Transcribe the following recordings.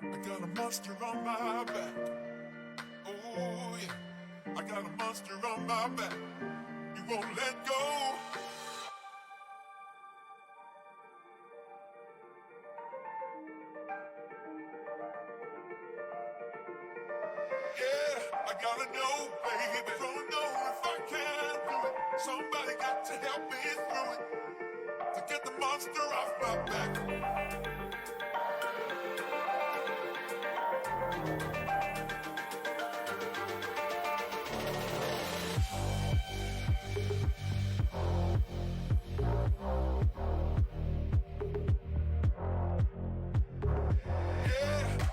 I got a monster on my back. Oh yeah, I got a monster on my back. You won't let go. Yeah, I gotta know, baby. Don't know if I can do it. Somebody got to help me through it to get the monster off my back.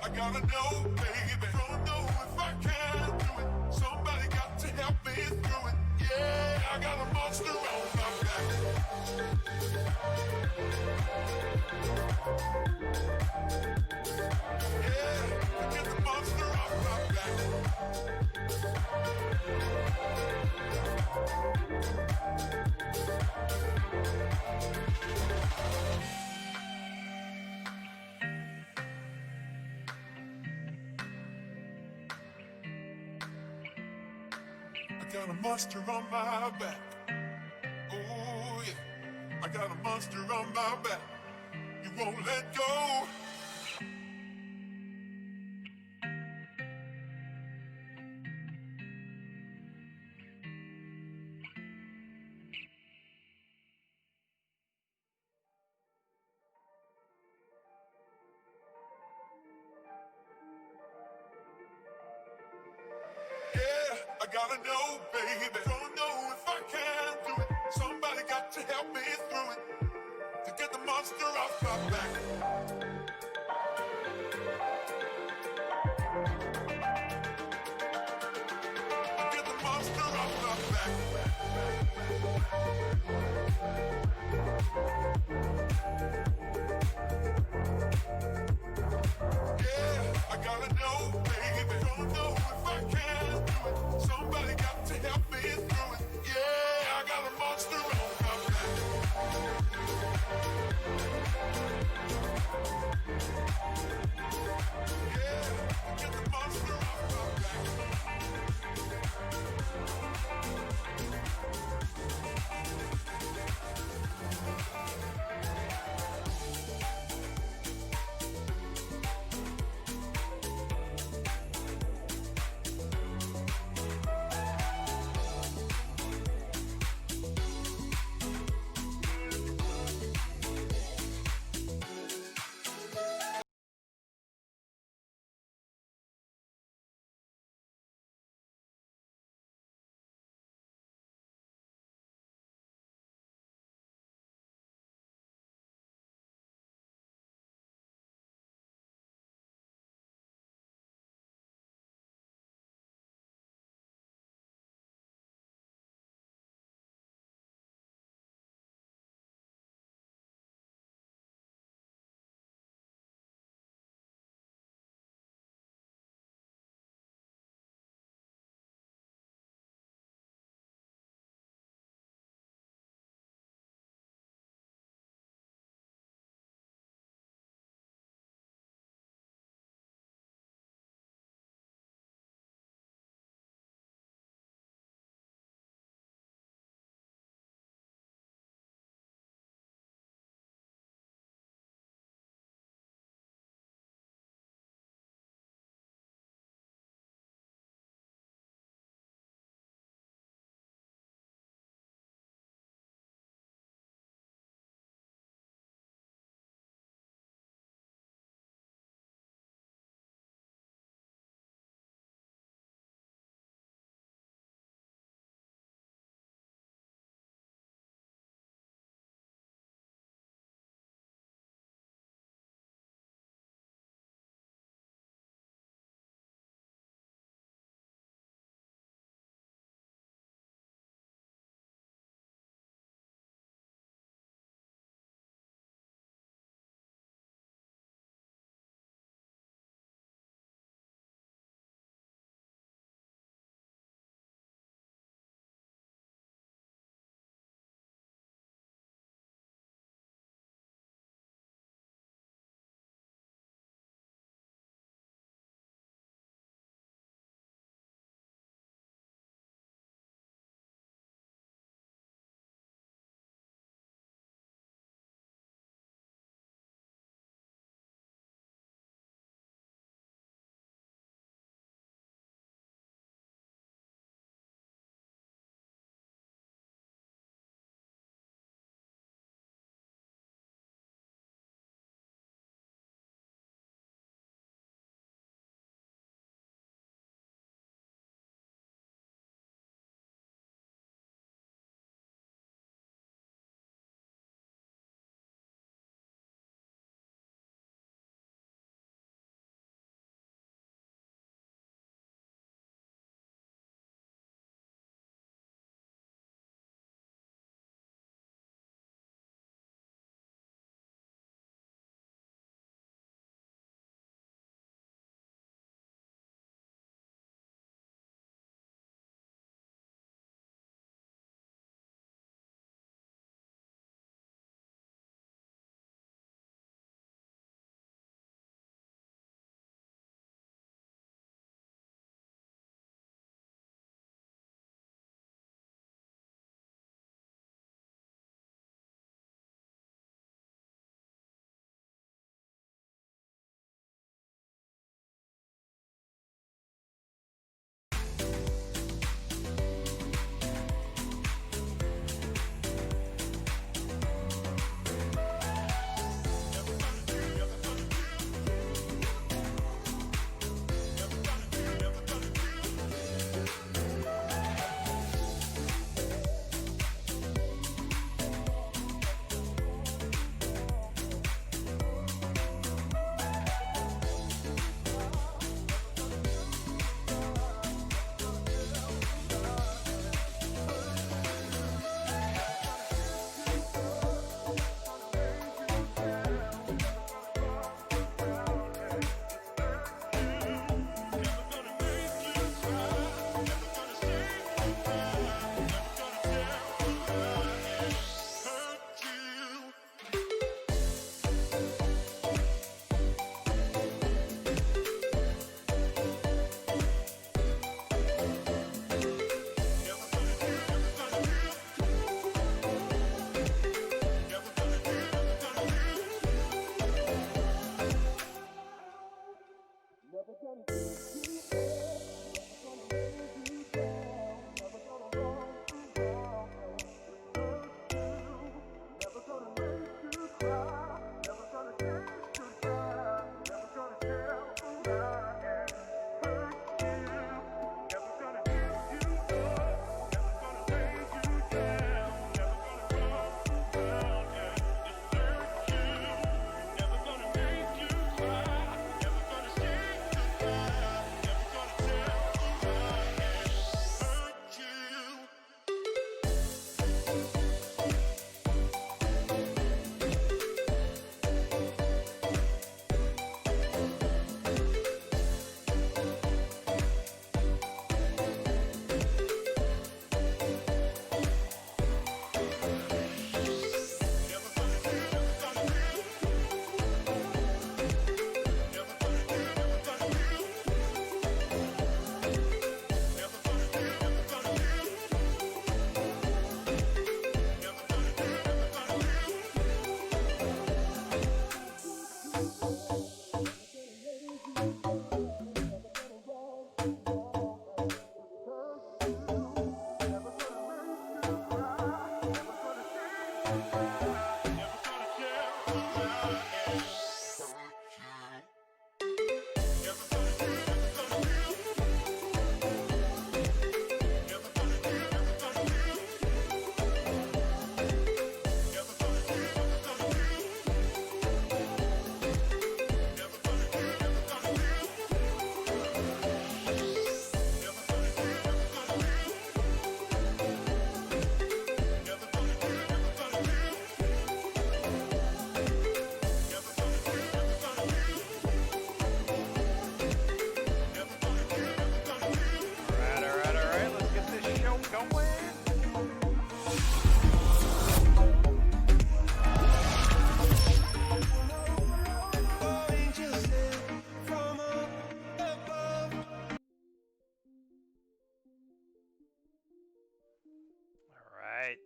I gotta know, baby. Don't know if I can do it. Somebody got to help me through it. Yeah, I got a monster on my back. Yeah, to get the monster off my back. I got a monster on my back. Oh yeah, I got a monster on my back. You won't let go. Yeah, I gotta know, baby. Don't know if I can do it. Somebody got to help me through it to get the monster off my back. Get the monster off my back. Yeah, I gotta know, baby. Don't know if I can do it. Somebody got to help me through it. Yeah, I got a monster on my back. Yeah, get the monster off my back.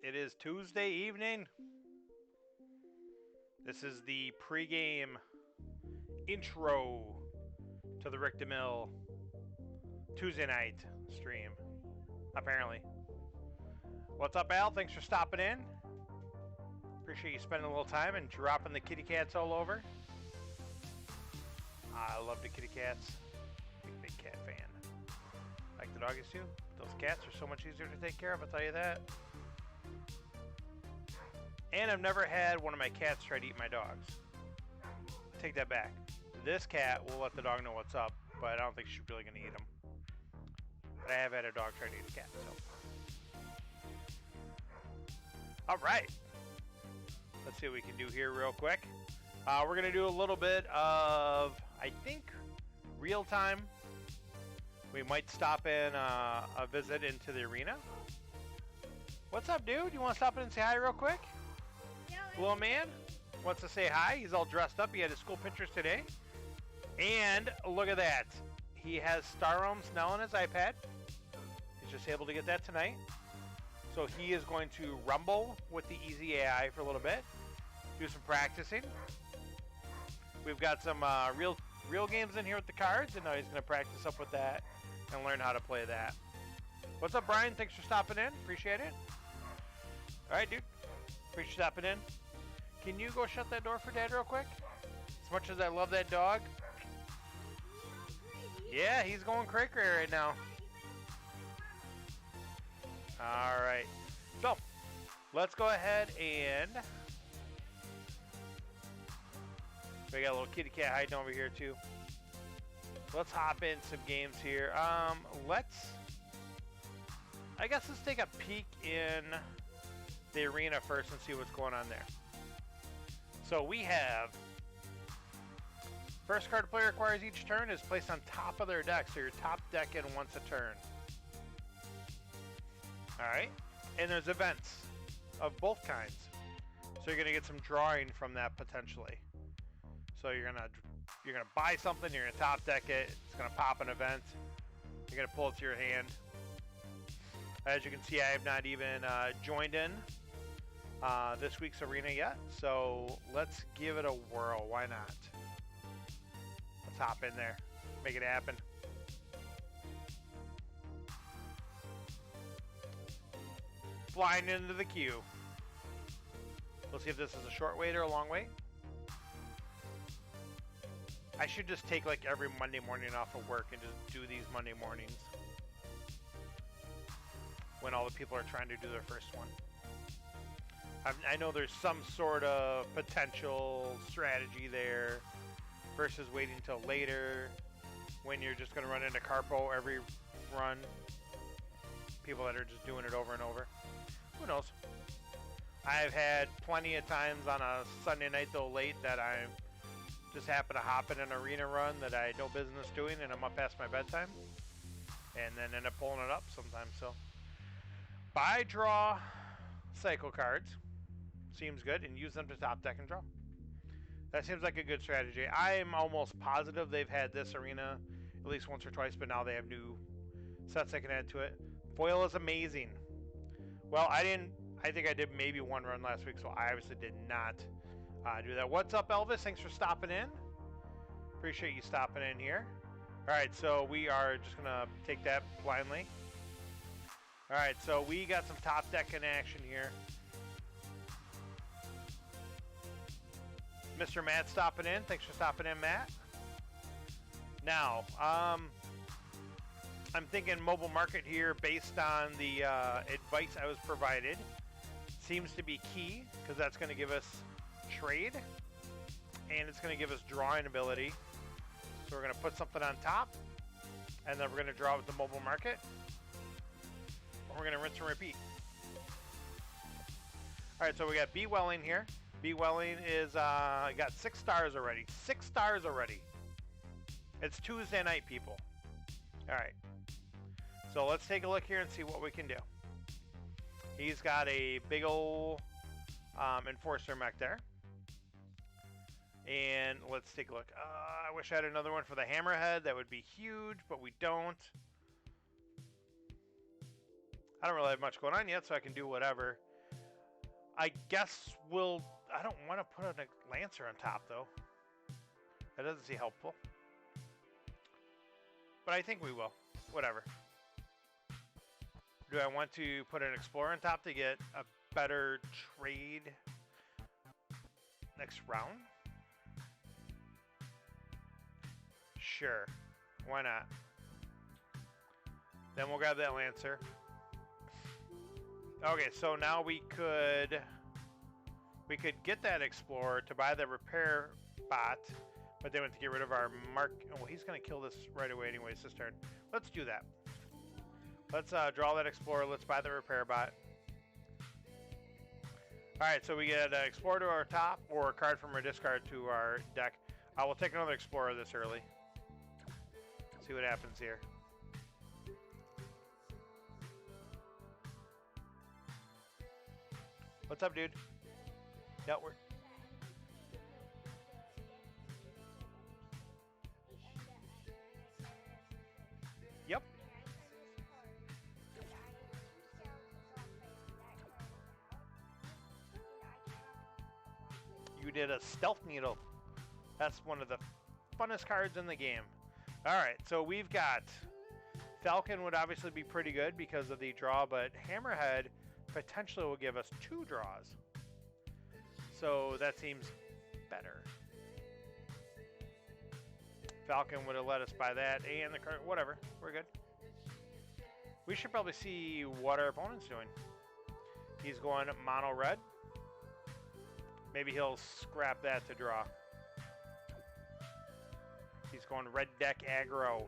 It is Tuesday evening. This is the pregame intro to the Rick DeMille Tuesday night stream, apparently. What's up, Al? Thanks for stopping in. Appreciate you spending a little time and dropping the kitty cats all over. I love the kitty cats. Big cat fan. Like the doggies too. Those cats are so much easier to take care of, I'll tell you that. And I've never had one of my cats try to eat my dogs. Take that back. This cat will let the dog know what's up, but I don't think she's really going to eat him. But I have had a dog try to eat a cat, so. All right. Let's see what we can do here real quick. We're going to do a little bit of, I think, real time. We might stop in a visit into the arena. What's up, dude? You want to stop in and say hi real quick? Little man wants to say hi. He's all dressed up. He had his school pictures today. And look at that. He has Star Realm Snell on his iPad. He's just able to get that tonight. So he is going to rumble with the Easy AI for a little bit. Do some practicing. We've got some real games in here with the cards. And now he's going to practice up with that and learn how to play that. What's up, Brian? Thanks for stopping in. Appreciate it. All right, dude. Appreciate you stopping in. Can you go shut that door for Dad real quick? As much as I love that dog. Yeah, he's going cray right now. All right. So, let's go ahead and... We got a little kitty cat hiding over here, too. Let's hop in some games here. I guess let's take a peek in the arena first and see what's going on there. So we have first card player acquires each turn is placed on top of their deck. So your top deck in once a turn. All right. And there's events of both kinds. So you're going to get some drawing from that potentially. So you're going to buy something, you're going to top deck it. It's going to pop an event. You're going to pull it to your hand. As you can see, I have not even joined in this week's arena yet, so let's give it a whirl. Why not? Let's hop in there. Make it happen. Flying into the queue. We'll see if this is a short wait or a long wait. I should just take like every Monday morning off of work and just do these Monday mornings when all the people are trying to do their first one. I know there's some sort of potential strategy there versus waiting till later when you're just going to run into Carpo every run. People that are just doing it over and over. Who knows? I've had plenty of times on a Sunday night though late that I just happen to hop in an arena run that I had no business doing and I'm up past my bedtime and then end up pulling it up sometimes. So buy, draw, cycle cards seems good and use them to top deck and draw. That seems like a good strategy. I'm almost positive they've had this arena at least once or twice, but now they have new sets I can add to it. Foil is amazing. Well, I think I did maybe one run last week, so I obviously did not do that. What's up, Elvis? Thanks for stopping in. Appreciate you stopping in here. All right, so we are just going to take that blindly. All right, so we got some top deck in action here. Mr. Matt stopping in. Thanks for stopping in, Matt. Now, I'm thinking mobile market here based on the advice I was provided. Seems to be key because that's going to give us trade and it's going to give us drawing ability. So we're going to put something on top and then we're going to draw with the mobile market. And we're going to rinse and repeat. All right, so we got B Welling here. B Welling is got 6 stars already. 6 stars already. It's Tuesday night, people. All right. So let's take a look here and see what we can do. He's got a big ol' Enforcer mech there. And let's take a look. I wish I had another one for the Hammerhead. That would be huge, but we don't. I don't really have much going on yet, so I can do whatever. I guess I don't want to put a Lancer on top, though. That doesn't seem helpful. But I think we will. Whatever. Do I want to put an Explorer on top to get a better trade next round? Sure. Why not? Then we'll grab that Lancer. Okay, so now we could get that Explorer to buy the repair bot, but then we have to get rid of our mark. Oh, well, he's going to kill this right away anyways this turn. Let's do that. Let's draw that Explorer. Let's buy the repair bot. All right, so we get an Explorer to our top or a card from our discard to our deck. We'll take another Explorer this early. See what happens here. What's up, dude? Yeah, we're... Yep. You did a Stealth Needle. That's one of the funnest cards in the game. Alright, so we've got... Falcon would obviously be pretty good because of the draw, but Hammerhead potentially will give us 2 draws. So that seems better. Falcon would have let us buy that and the card. Whatever, we're good. We should probably see what our opponent's doing. He's going mono red. Maybe he'll scrap that to draw. He's going red deck aggro.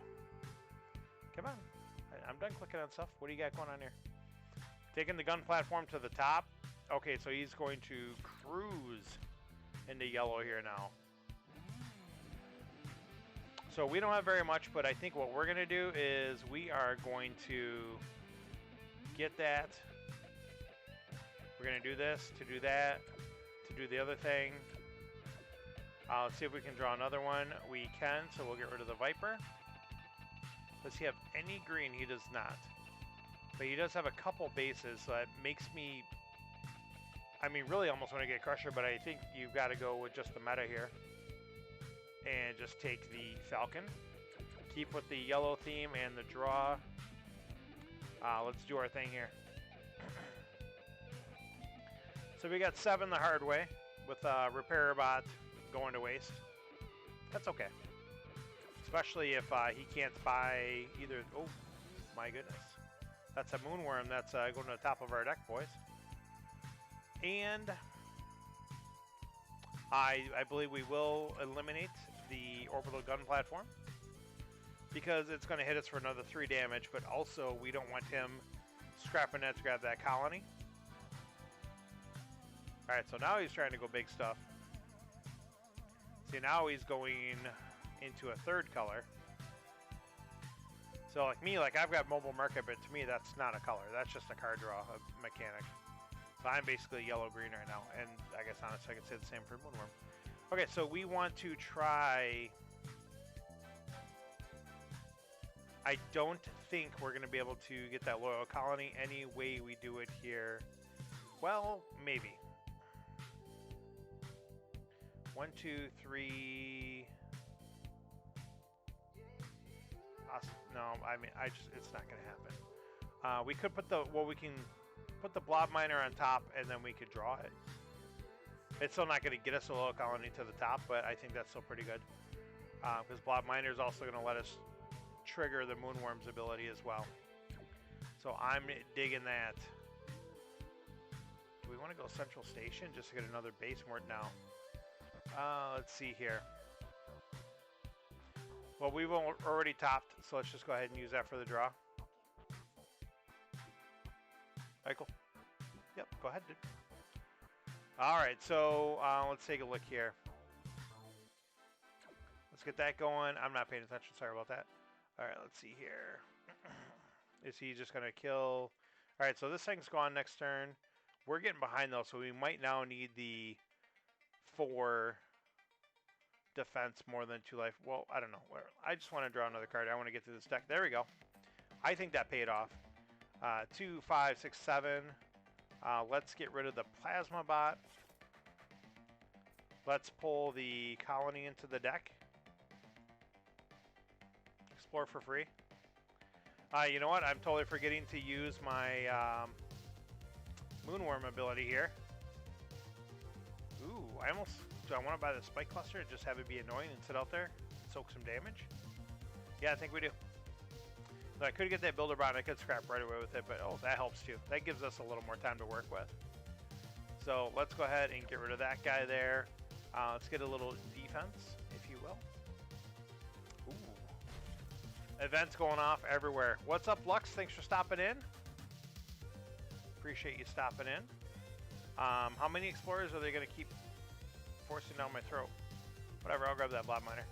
Come on. I'm done clicking on stuff. What do you got going on here? Taking the gun platform to the top. Okay, so he's going to cruise into yellow here now. So we don't have very much, but I think what we're going to do is we are going to get that. We're going to do this, to do that, to do the other thing. Let's see if we can draw another one. We can, so we'll get rid of the Viper. Does he have any green? He does not. But he does have a couple bases, so that makes me... I mean, really almost want to get Crusher, but I think you've got to go with just the meta here. And just take the Falcon. Keep with the yellow theme and the draw. Let's do our thing here. So we got 7 the hard way with Repair Bot going to waste. That's okay. Especially if he can't buy either. Oh, my goodness. That's a Moonworm that's going to the top of our deck, boys. And I believe we will eliminate the Orbital Gun platform, because it's going to hit us for another 3 damage, but also we don't want him scrapping that to grab that colony. Alright, so now he's trying to go big stuff. See, now he's going into a 3rd color. So like me, like I've got mobile market, but to me that's not a color. That's just a card draw, a mechanic. So I'm basically yellow-green right now, and I guess honestly I could say the same for Moonworm. Okay, so we want to try... I don't think we're going to be able to get that loyal colony any way we do it here. Well, maybe. 1, 2, 3. No, I mean, it's not going to happen. We could put we can put the blob miner on top, and then we could draw it. It's still not going to get us a loyal colony to the top, but I think that's still pretty good. Because blob miner is also going to let us trigger the Moonworm's ability as well. So I'm digging that. Do we want to go Central Station just to get another base mort now? Let's see here. Well, we've already topped, so let's just go ahead and use that for the draw. Michael? Yep, go ahead, dude. Alright, so let's take a look here. Let's get that going. I'm not paying attention, sorry about that. Alright, let's see here. Is he just going to kill? Alright, so this thing's gone next turn. We're getting behind though, so we might now need the 4 defense more than 2 life. Well, I don't know. I just want to draw another card. I want to get to this deck. There we go. I think that paid off. 2, 5, 6, 7. Let's get rid of the Plasma Bot. Let's pull the colony into the deck. Explore for free. You know what? I'm totally forgetting to use my Moonworm ability here. Ooh, do I want to buy the Spike Cluster and just have it be annoying and sit out there and soak some damage? Yeah, I think we do. So I could get that Builder Bot and I could scrap right away with it, but oh, that helps too. That gives us a little more time to work with. So let's go ahead and get rid of that guy there. Let's get a little defense, if you will. Ooh. Events going off everywhere. What's up, Lux? Thanks for stopping in. Appreciate you stopping in. How many explorers are they going to keep forcing down my throat? Whatever, I'll grab that blob miner.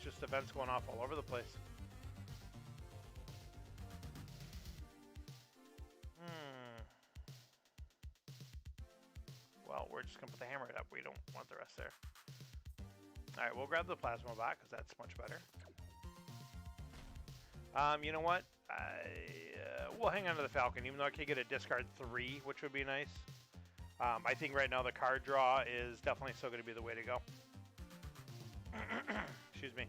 Just events going off all over the place. Well, we're just going to put the hammer up. We don't want the rest there. Alright, we'll grab the Plasma Bot because that's much better. You know what? We'll hang on to the Falcon, even though I could get a discard 3, which would be nice. I think right now the card draw is definitely still going to be the way to go. Excuse me.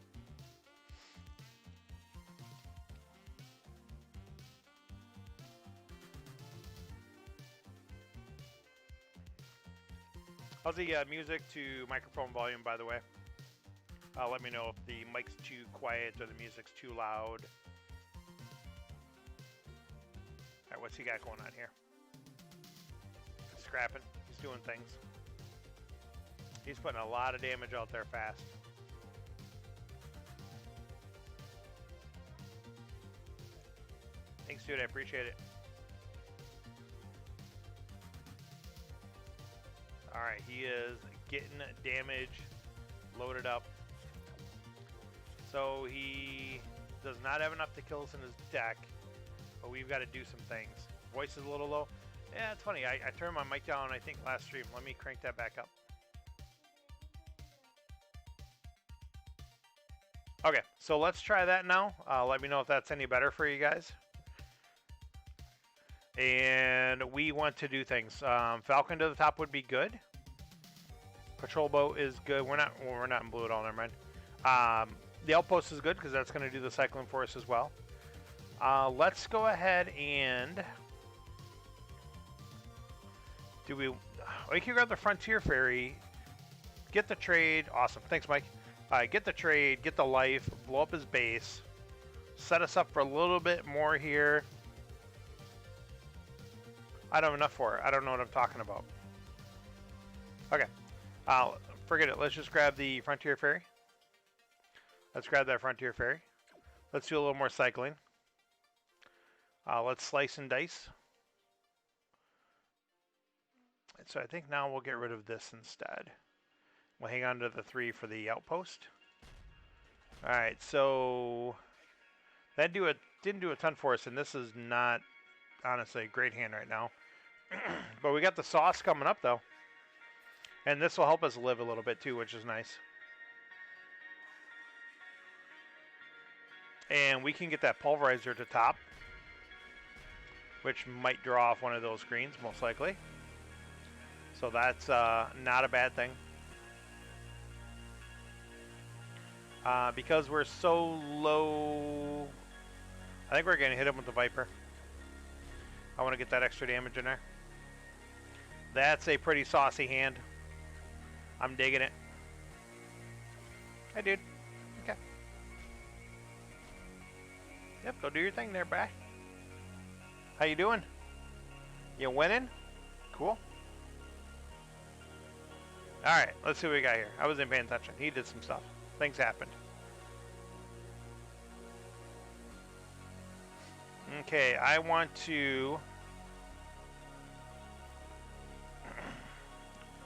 How's the music to microphone volume, by the way? Let me know if the mic's too quiet or the music's too loud. Alright, what's he got going on here? Scrapping. He's doing things. He's putting a lot of damage out there fast. Thanks, dude. I appreciate it. Alright, he is getting damage loaded up. So he does not have enough to kill us in his deck, but we've got to do some things. Voice is a little low. Yeah, it's funny. I turned my mic down, I think, last stream. Let me crank that back up. Okay, so let's try that now. Let me know if that's any better for you guys. And we want to do things. Falcon to the top would be good. Patrol boat is good. We're not in blue at all. Never mind. The outpost is good because that's going to do the cycling for us as well. Let's go ahead and we can grab the Frontier Ferry, get the trade. Awesome. Thanks, Mike. Get the trade, get the life, blow up his base, set us up for a little bit more here. I don't have enough for it. I don't know what I'm talking about. Okay. Forget it. Let's just grab the Frontier Ferry. Let's grab that Frontier Ferry. Let's do a little more cycling. Let's slice and dice. So I think now we'll get rid of this instead. We'll hang on to the 3 for the outpost. Alright, so that didn't do a ton for us, and this is not, honestly, a great hand right now. But we got the sauce coming up, though. And this will help us live a little bit, too, which is nice. And we can get that pulverizer to top, which might draw off one of those greens, most likely. So that's not a bad thing. Because we're so low, I think we're going to hit him with the Viper. I want to get that extra damage in there. That's a pretty saucy hand. I'm digging it. Hey, dude. Okay. Yep, go do your thing there, bye. How you doing? You winning? Cool. Alright, let's see what we got here. I wasn't paying attention. He did some stuff. Things happened. Okay, I want to...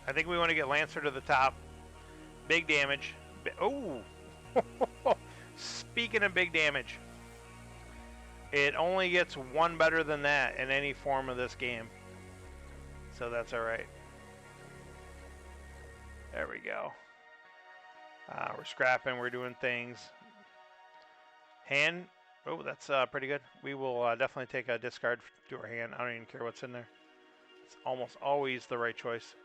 I think we want to get Lancer to the top. Big damage. Oh! Speaking of big damage, it only gets one better than that in any form of this game. So that's alright. There we go. We're scrapping, we're doing things. Hand. Oh, that's pretty good. We will definitely take a discard to our hand. I don't even care what's in there. It's almost always the right choice.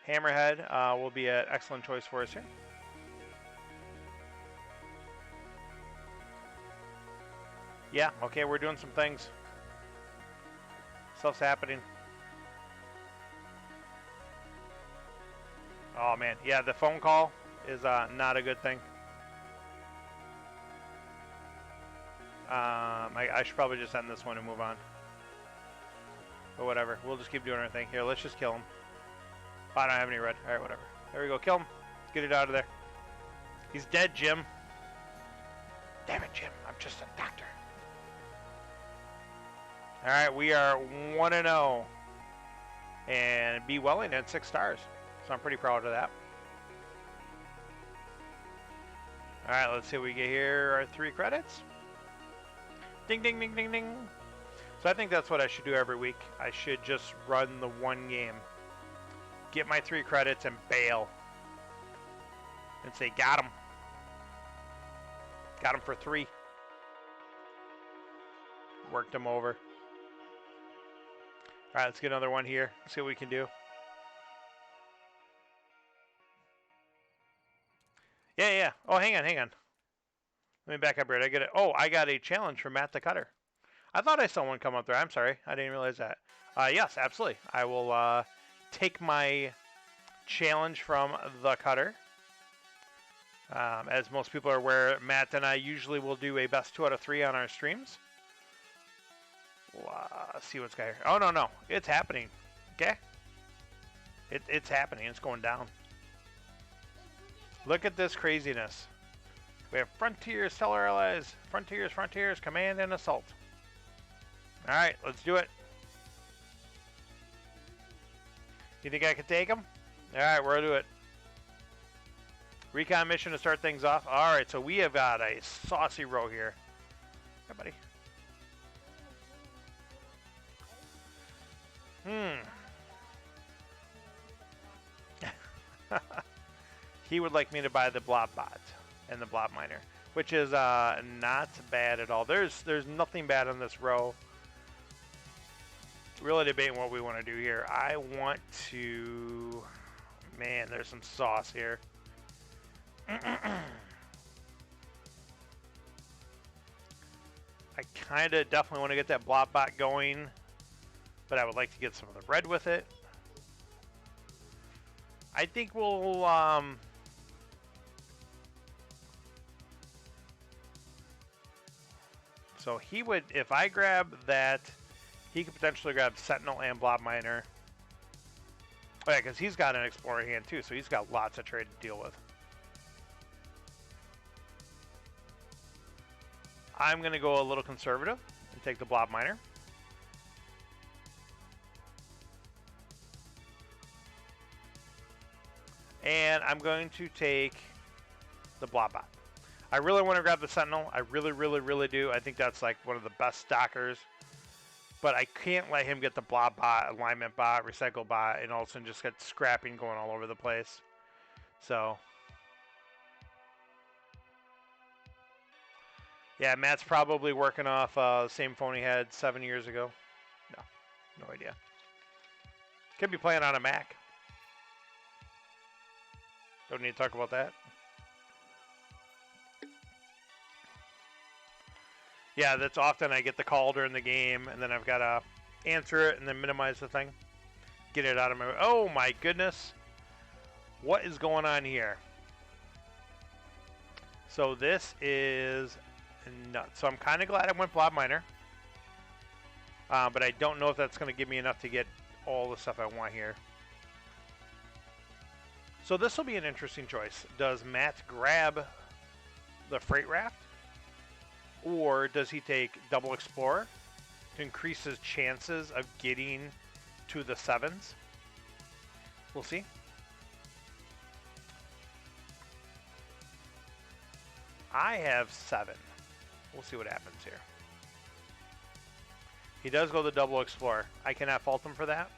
Hammerhead will be an excellent choice for us here. Yeah, okay, we're doing some things. Stuff's happening. Oh, man. Yeah, the phone call is not a good thing. I should probably just end this one and move on. But whatever. We'll just keep doing our thing. Here, let's just kill him. Oh, I don't have any red. Alright, whatever. There we go. Kill him. Get it out of there. He's dead, Jim. Damn it, Jim. I'm just a doctor. Alright, we are 1-0. And B. Welling at 6 stars. So I'm pretty proud of that. Alright, let's see what we get here. Our 3 credits. Ding, ding, ding, ding, ding. So I think that's what I should do every week. I should just run the 1 game. Get my 3 credits and bail. And say, got him. Got him for 3. Worked him over. Alright, let's get another one here. See what we can do. Yeah. Oh, hang on. Let me back up here. I got a challenge from Matt the Cutter. I thought I saw one come up there. I'm sorry. I didn't realize that. Yes, absolutely. I will take my challenge from the Cutter. As most people are aware, Matt and I usually will do a best 2 out of 3 on our streams. Let's see what's got here. Oh, no. It's happening. Okay? It's happening. It's going down. Look at this craziness. We have Frontiers, Stellar Allies, Frontiers, Command, and Assault. Alright, let's do it. You think I can take them? Alright, we're going to do it. Recon mission to start things off. Alright, so we have got a saucy row here. Hey, buddy. He would like me to buy the Blob Bot and the Blob Miner, which is not bad at all. There's nothing bad on this row. Really debating what we want to do here. I want to... Man, there's some sauce here. I kind of definitely want to get that blob bot going, but I would like to get some of the red with it. I think we'll so he would, if I grab that, he could potentially grab Sentinel and Blob Miner. Oh yeah, because he's got an Explorer hand too, so he's got lots of trade to deal with. I'm going to go a little conservative and take the Blob Miner. And I'm going to take the Blob Bot. I really want to grab the Sentinel. I really, really, really do. I think that's like one of the best stalkers. But I can't let him get the Blob Bot, Alignment Bot, Recycle Bot, and all of a sudden just get scrapping going all over the place. So, yeah, Matt's probably working off the same phone he had 7 years ago. No idea. Could be playing on a Mac. Don't need to talk about that. Yeah, that's often I get the call during the game, and then I've got to answer it and then minimize the thing. Get it out of my... Oh, my goodness. What is going on here? So this is nuts. So I'm kind of glad I went Blob Miner. But I don't know if that's going to give me enough to get all the stuff I want here. So this will be an interesting choice. Does Matt grab the Freight Raft? Or does he take Double Explorer to increase his chances of getting to the 7s? We'll see. I have 7. We'll see what happens here. He does go the Double Explorer. I cannot fault him for that.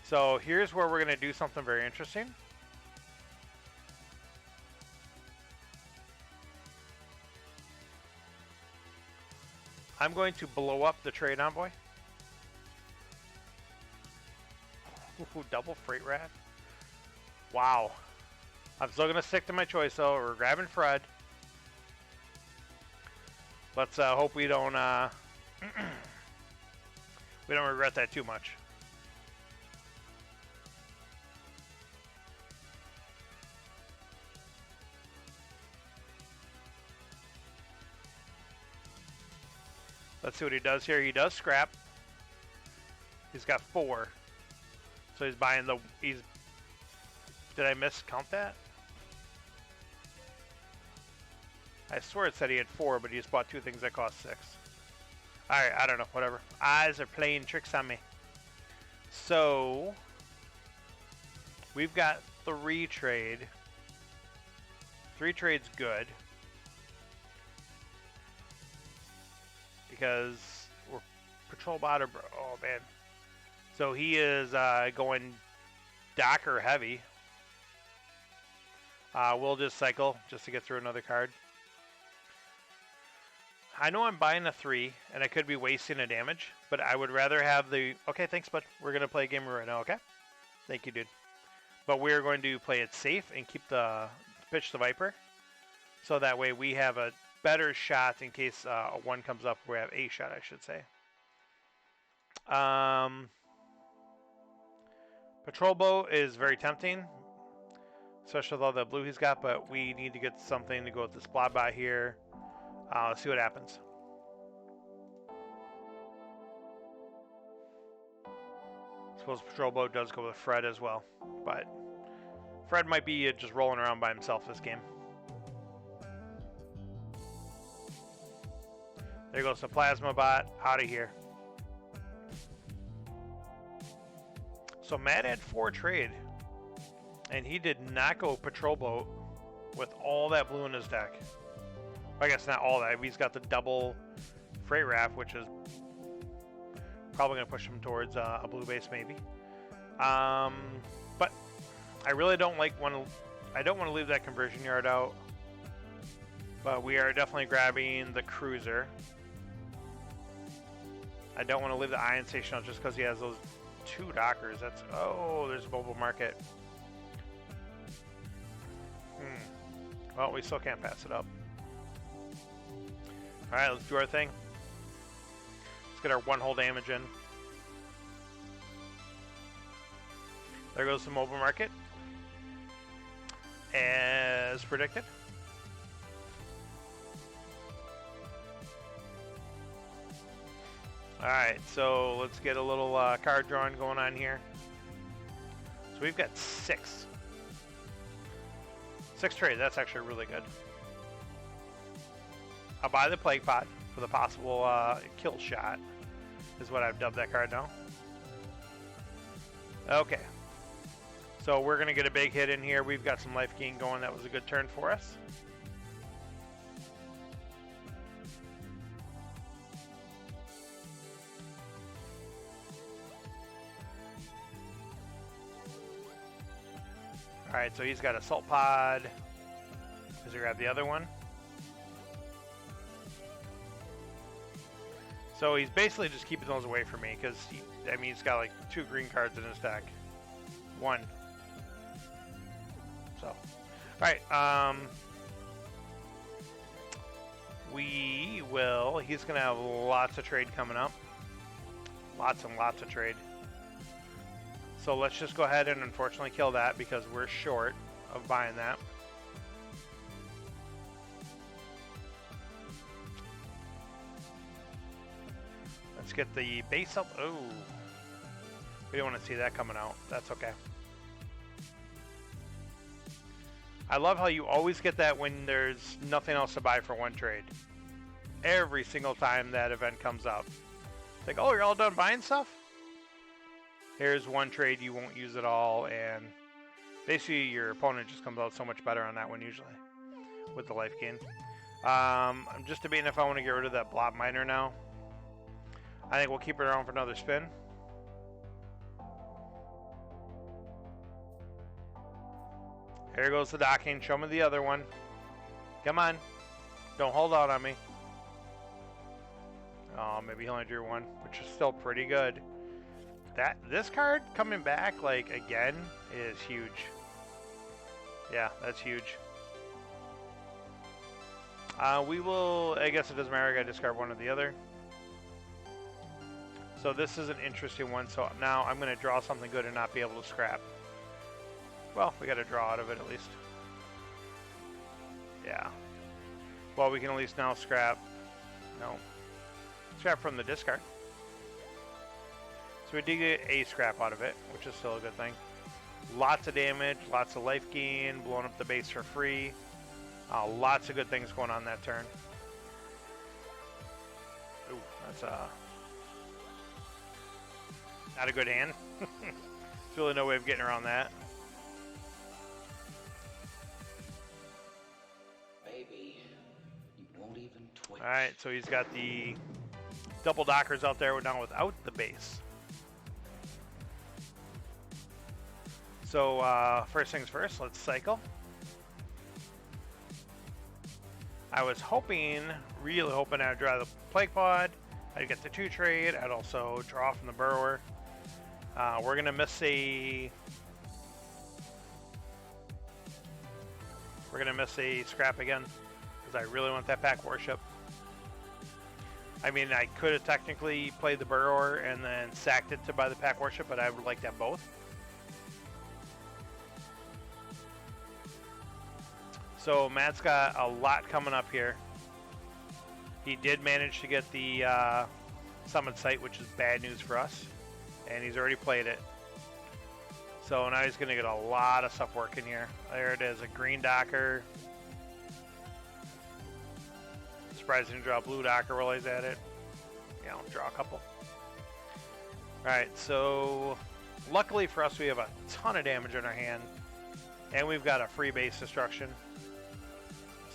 So here's where we're going to do something very interesting. I'm going to blow up the trade envoy. Ooh, double freight raft. Wow. I'm still going to stick to my choice though. We're grabbing Fred. Let's hope we don't we don't regret that too much. Let's see what he does here. He does scrap. He's got 4. So he's buying the... Did I miscount that? I swear it said he had 4, but he just bought 2 things that cost 6. Alright, I don't know. Whatever. Eyes are playing tricks on me. So... We've got 3 trade. 3 trade's good. Because we're patrol bot or... Oh, man. So he is going Docker heavy. We'll just cycle just to get through another card. I know I'm buying a 3, and I could be wasting a damage, but I would rather have the... Okay, thanks, bud. We're going to play a game right now, okay? Thank you, dude. But we're going to play it safe and keep the... Pitch the Viper. So that way we have a better shot in case a 1 comes up. We have a shot, I should say. Patrol boat is very tempting, especially with all the blue he's got, but we need to get something to go with this blob bot here. Let's see what happens. I suppose patrol boat does go with Fred as well, but Fred might be just rolling around by himself this game. There goes the plasma bot out of here. So Matt had 4 trade, and he did not go patrol boat with all that blue in his deck. I guess not all that. He's got the double freight raft, which is probably going to push him towards a blue base maybe. But I really don't I don't want to leave that conversion yard out. But we are definitely grabbing the cruiser. I don't want to leave the ion station out just because he has those 2 dockers. That's... Oh, there's a mobile market. Well, we still can't pass it up. Alright, let's do our thing. Let's get our 1 hull damage in. There goes the mobile market. As predicted. Alright, so let's get a little card drawing going on here. So we've got 6. 6 trade, that's actually really good. I'll buy the Plague Pot for the possible kill shot, is what I've dubbed that card now. Okay. So we're going to get a big hit in here. We've got some life gain going. That was a good turn for us. Alright, so he's got Assault Pod. Does he grab the other one? So he's basically just keeping those away from me because, I mean, he's got like 2 green cards in his deck. 1. So, alright, he's going to have lots of trade coming up. Lots and lots of trade. So let's just go ahead and unfortunately kill that because we're short of buying that. Let's get the base up. Oh, we don't want to see that coming out. That's okay. I love how you always get that when there's nothing else to buy for 1 trade. Every single time that event comes up. It's like, oh, you're all done buying stuff? Here's 1 trade you won't use at all, and basically your opponent just comes out so much better on that one usually with the life gain. I'm just debating if I want to get rid of that blob miner now. I think we'll keep it around for another spin. Here goes the docking. Show me the other one. Come on. Don't hold out on me. Oh, maybe he only drew 1, which is still pretty good. This card coming back, like, again, is huge. Yeah, that's huge. We will, I guess it doesn't matter, I gotta discard one or the other. So this is an interesting one, so now I'm gonna draw something good and not be able to scrap. Well, we gotta draw out of it at least. Yeah. Well, we can at least now scrap. No. Scrap from the discard. So we did get a scrap out of it, which is still a good thing. Lots of damage, lots of life gain, blowing up the base for free. Lots of good things going on that turn. Ooh, that's not a good hand. There's really no way of getting around that. Baby, you won't even twitch. Alright, so he's got the double dockers out there now without the base. So, first things first, let's cycle. I was hoping, really hoping I'd draw the Plague Pod, I'd get the 2 trade, I'd also draw from the Burrower. We're going to miss a... We're going to miss a scrap again, because I really want that Pack Warship. I mean, I could have technically played the Burrower and then sacked it to buy the Pack Warship, but I would like to have both. So Matt's got a lot coming up here. He did manage to get the summon site, which is bad news for us. And he's already played it. So now he's going to get a lot of stuff working here. There it is, a green docker. Surprised he didn't draw a blue docker while he's at it. Yeah, I'll draw a couple. Alright, so luckily for us we have a ton of damage in our hand. And we've got a free base destruction.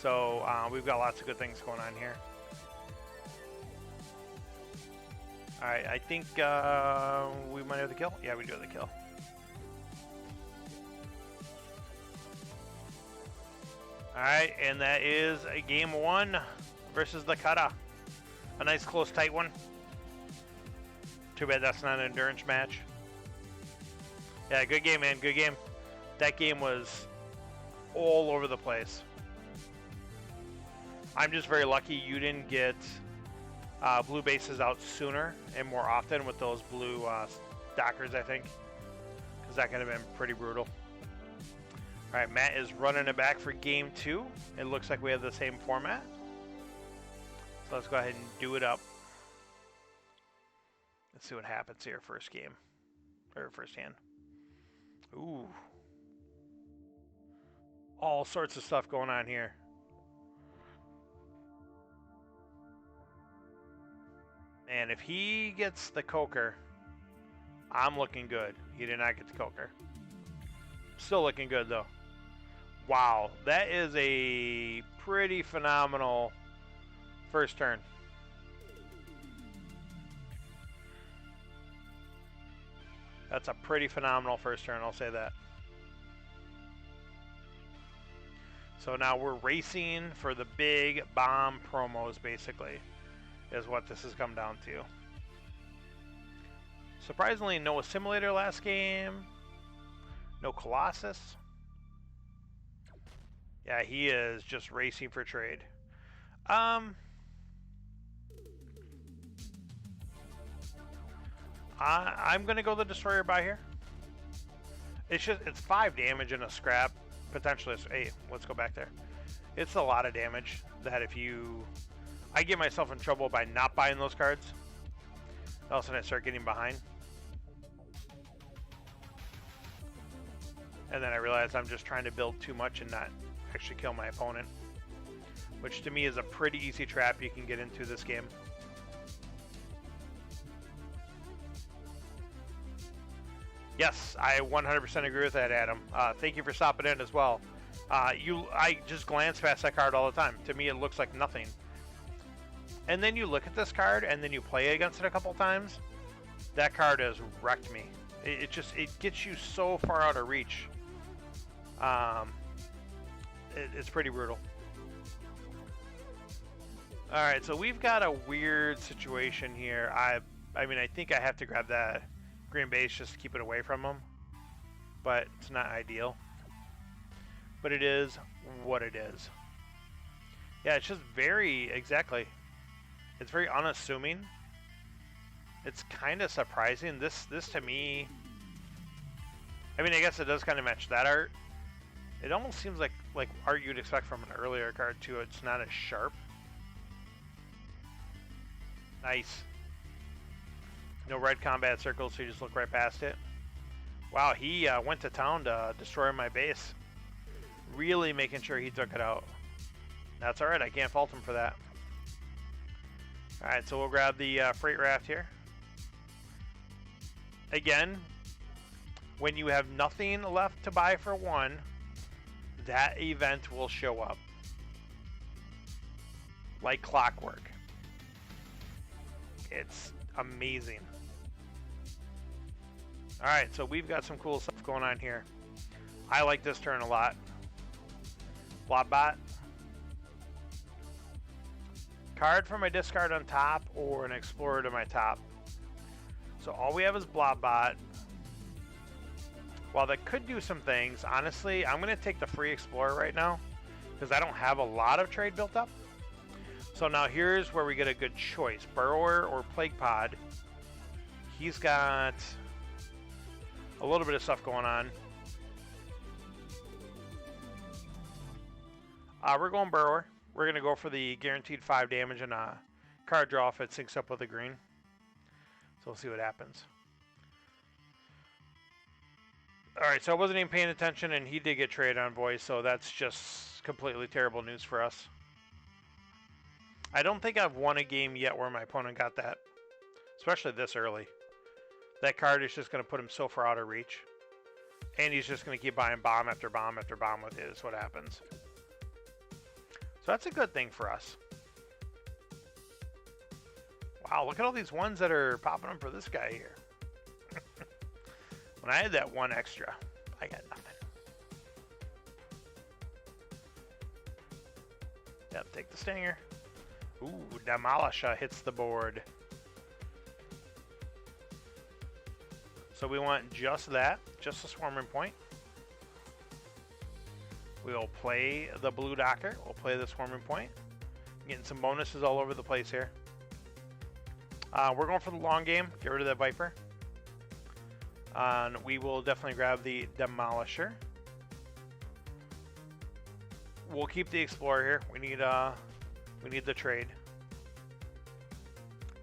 So we've got lots of good things going on here. Alright, I think we might have the kill. Yeah, we do have the kill. Alright, and that is a game 1 versus the Kata. A nice close tight one. Too bad that's not an endurance match. Yeah, good game, man. Good game. That game was all over the place. I'm just very lucky you didn't get blue bases out sooner and more often with those blue Dockers, I think, because that could have been pretty brutal. All right, Matt is running it back for game 2. It looks like we have the same format. So let's go ahead and do it up. Let's see what happens here first game, or first hand. Ooh. All sorts of stuff going on here. And if he gets the Coker, I'm looking good. He did not get the Coker. Still looking good, though. Wow, that is a pretty phenomenal first turn. That's a pretty phenomenal first turn, I'll say that. So now we're racing for the big bomb promos, basically, is what this has come down to. Surprisingly, no Assimilator last game. No Colossus. Yeah, he is just racing for trade. I'm going to go the Destroyer by here. It's 5 damage in a scrap. Potentially, hey, let's go back there. It's a lot of damage that I get myself in trouble by not buying those cards. All of a sudden I start getting behind. And then I realize I'm just trying to build too much and not actually kill my opponent. Which to me is a pretty easy trap you can get into this game. Yes, I 100% agree with that, Adam. Thank you for stopping in as well. I just glance past that card all the time. To me, it looks like nothing. And then you look at this card, and then you play against it a couple times. That card has wrecked me. It gets you so far out of reach. It's pretty brutal. All right, so we've got a weird situation here. I mean, I think I have to grab that green base just to keep it away from him, but it's not ideal. But it is what it is. Yeah, it's just exactly. It's very unassuming. It's kind of surprising. This to me, I mean, I guess it does kind of match that art. It almost seems like art you'd expect from an earlier card too. It's not as sharp. Nice. No red combat circles, so you just look right past it. Wow, he went to town to destroy my base. Really making sure he took it out. That's alright, I can't fault him for that. Alright, so we'll grab the freight raft here. Again, when you have nothing left to buy for 1, that event will show up. Like clockwork. It's amazing. Alright, so we've got some cool stuff going on here. I like this turn a lot. Blobbot. Card from my discard on top or an Explorer to my top. So all we have is Blobbot. While that could do some things, honestly, I'm going to take the free Explorer right now because I don't have a lot of trade built up. So now here's where we get a good choice. Burrower or Plague Pod. He's got a little bit of stuff going on. We're going Burrower. We're going to go for the guaranteed 5 damage and a card draw if it syncs up with the green. So we'll see what happens. Alright, so I wasn't even paying attention and he did get traded on voice, so that's just completely terrible news for us. I don't think I've won a game yet where my opponent got that. Especially this early. That card is just going to put him so far out of reach. And he's just going to keep buying bomb after bomb after bomb with it is what happens. So that's a good thing for us. Wow, look at all these ones that are popping up for this guy here. When I had that 1 extra, I got nothing. Yep, take the stinger. Ooh, Demolisher hits the board. So we want just that, just a swarming point. We'll play the blue Docker. We'll play the swarming point. Getting some bonuses all over the place here. We're going for the long game. Get rid of that Viper. And we will definitely grab the Demolisher. We'll keep the Explorer here. We need the trade.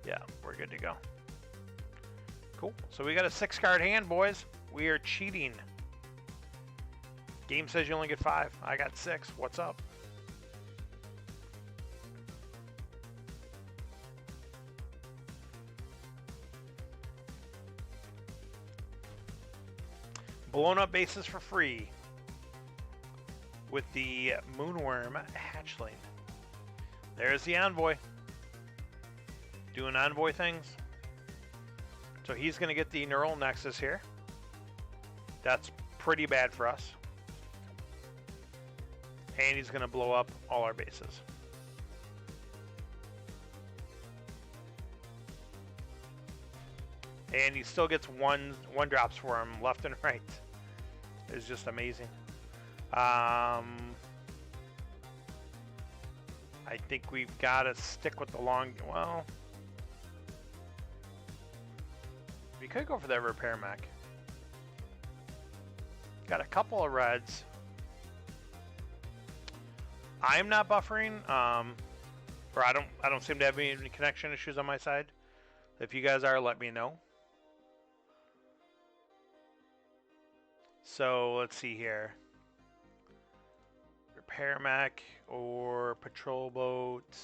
Yeah, we're good to go. Cool. So we got a 6-card hand, boys. We are cheating. Game says you only get 5. I got 6. What's up? Blown up bases for free with the Moonworm Hatchling. There's the Envoy. Doing Envoy things. So he's going to get the Neural Nexus here. That's pretty bad for us. And he's going to blow up all our bases. And he still gets one drops for him left and right. It's just amazing. I think we've got to stick with the long... Well... We could go for that repair mech. Got a couple of reds. I'm not buffering, or I don't seem to have any connection issues on my side. If you guys are, let me know. So let's see here. Repair mech or patrol boat.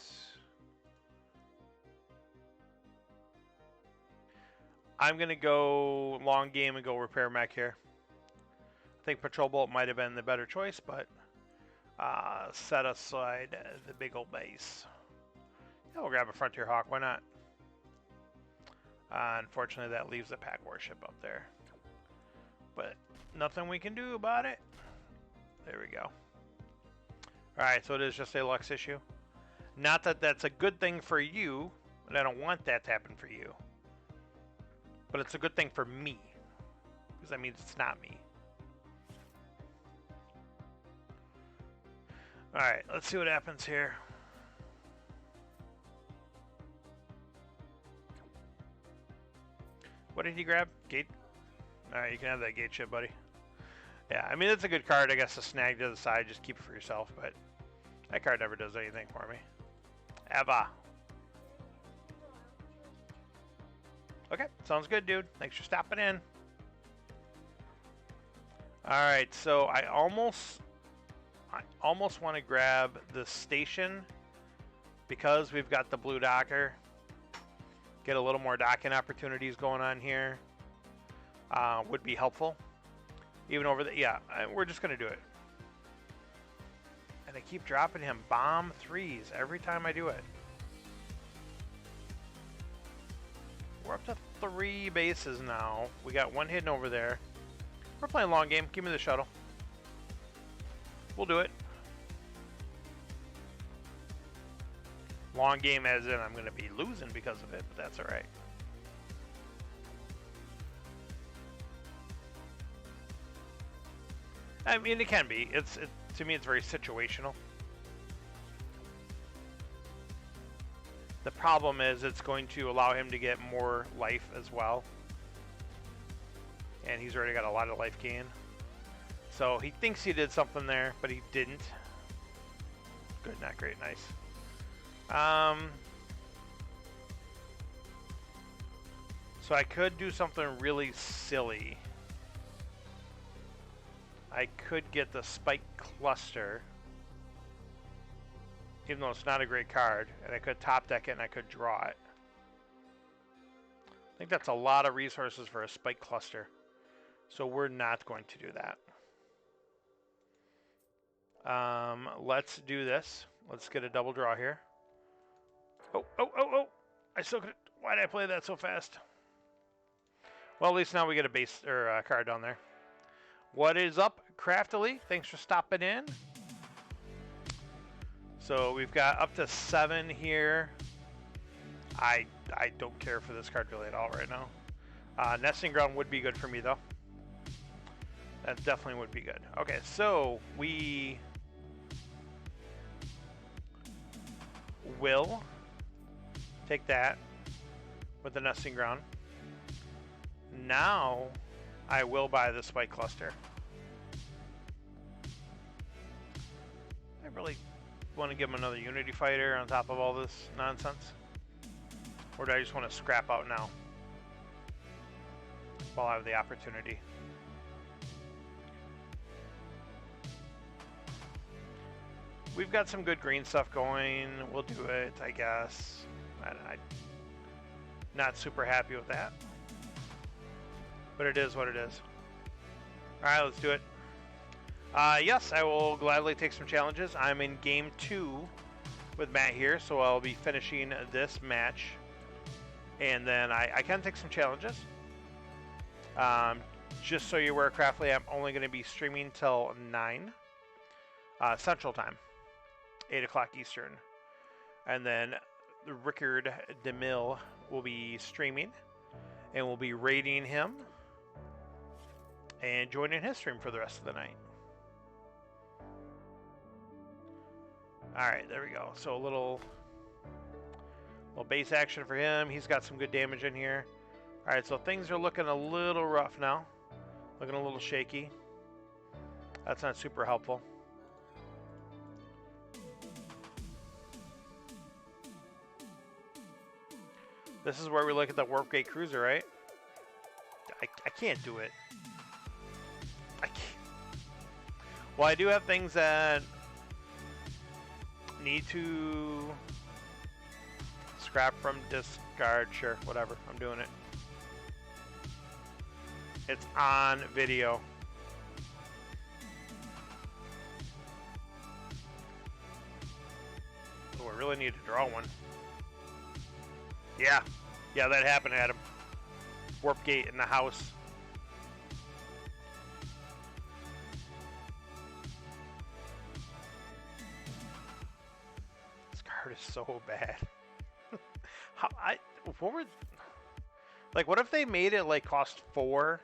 I'm gonna go long game and go repair mech here. I think patrol boat might have been the better choice, but set aside the big old base. Yeah, we'll grab a Frontier Hawk. Why not? Unfortunately, that leaves a pack warship up there, but nothing we can do about it. There we go. Alright, so it is just a Lux issue. Not that that's a good thing for you, and I don't want that to happen for you. But it's a good thing for me, because that means it's not me. Alright, let's see what happens here. What did he grab? Gate? Alright, you can have that gate ship, buddy. Yeah, I mean, it's a good card, I guess, to snag to the side. Just keep it for yourself, but that card never does anything for me. Ever. Okay, sounds good, dude. Thanks for stopping in. Alright, so I almost want to grab the station because we've got the blue docker. Get a little more docking opportunities going on here. Would be helpful. Even over the... Yeah, we're just going to do it. And I keep dropping him bomb 3s every time I do it. We're up to 3 bases now. We got 1 hidden over there. We're playing long game. Give me the shuttle. We'll do it. Long game as in I'm going to be losing because of it, but that's alright. I mean, it can be. To me, it's very situational. The problem is it's going to allow him to get more life as well. And he's already got a lot of life gain. So he thinks he did something there, but he didn't. Good, not great, nice. So I could do something really silly. I could get the Spike Cluster, even though it's not a great card, and I could top deck it and I could draw it. I think that's a lot of resources for a Spike Cluster, so we're not going to do that. Let's do this. Let's get a double draw here. Oh! I still could. Why did I play that so fast? Well, at least now we get a base or a card down there. What is up, Craftily? Thanks for stopping in. So we've got up to 7 here. I don't care for this card really at all right now. Nesting Ground would be good for me though. That definitely would be good. Okay, so we will take that with the nesting ground. Now I will buy the spike cluster. I really want to give him another unity fighter on top of all this nonsense. Or do I just want to scrap out now while I have the opportunity? We've got some good green stuff going. We'll do it, I guess. I'm not super happy with that. But it is what it is. Alright, let's do it. Yes, I will gladly take some challenges. I'm in game 2 with Matt here, so I'll be finishing this match. And then I can take some challenges. Just so you're aware, Craftly, I'm only going to be streaming till 9 Central Time. 8 o'clock Eastern. And then Rickard DeMille will be streaming. And we'll be raiding him. And joining his stream for the rest of the night. Alright, there we go. So a little base action for him. He's got some good damage in here. Alright, so things are looking a little rough now. Looking a little shaky. That's not super helpful. This is where we look at the Warp Gate Cruiser, right? I can't do it. I can't. Well, I do have things that need to scrap from discard. Sure, whatever. I'm doing it. It's on video. Oh, I really need to draw one. Yeah. Yeah, that happened, Adam. Warp Gate in the house. This card is so bad. What if they made it like cost 4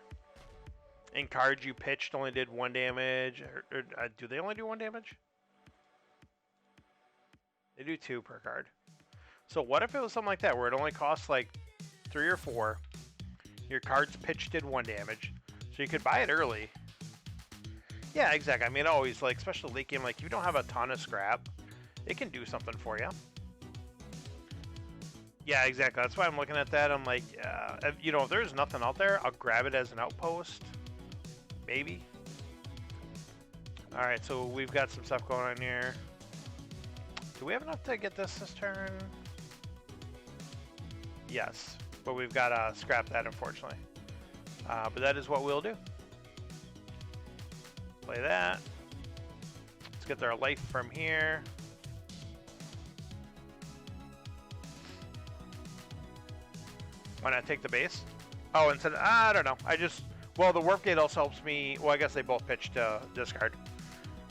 and cards you pitched only did 1 damage? Or do they only do 1 damage? They do 2 per card. So what if it was something like that, where it only costs like 3 or 4, your cards pitched did 1 damage, so you could buy it early. Yeah, exactly. I mean, always, like, especially late game, like, you don't have a ton of scrap, it can do something for you. Yeah, exactly. That's why I'm looking at that. I'm like, if there's nothing out there, I'll grab it as an outpost. Maybe. Alright, so we've got some stuff going on here. Do we have enough to get this turn? Yes, but we've got to scrap that, unfortunately. But that is what we'll do. Play that. Let's get their life from here. Why not take the base? Oh, instead, I don't know. Well, the Warp Gate also helps me. Well, I guess they both pitched discard.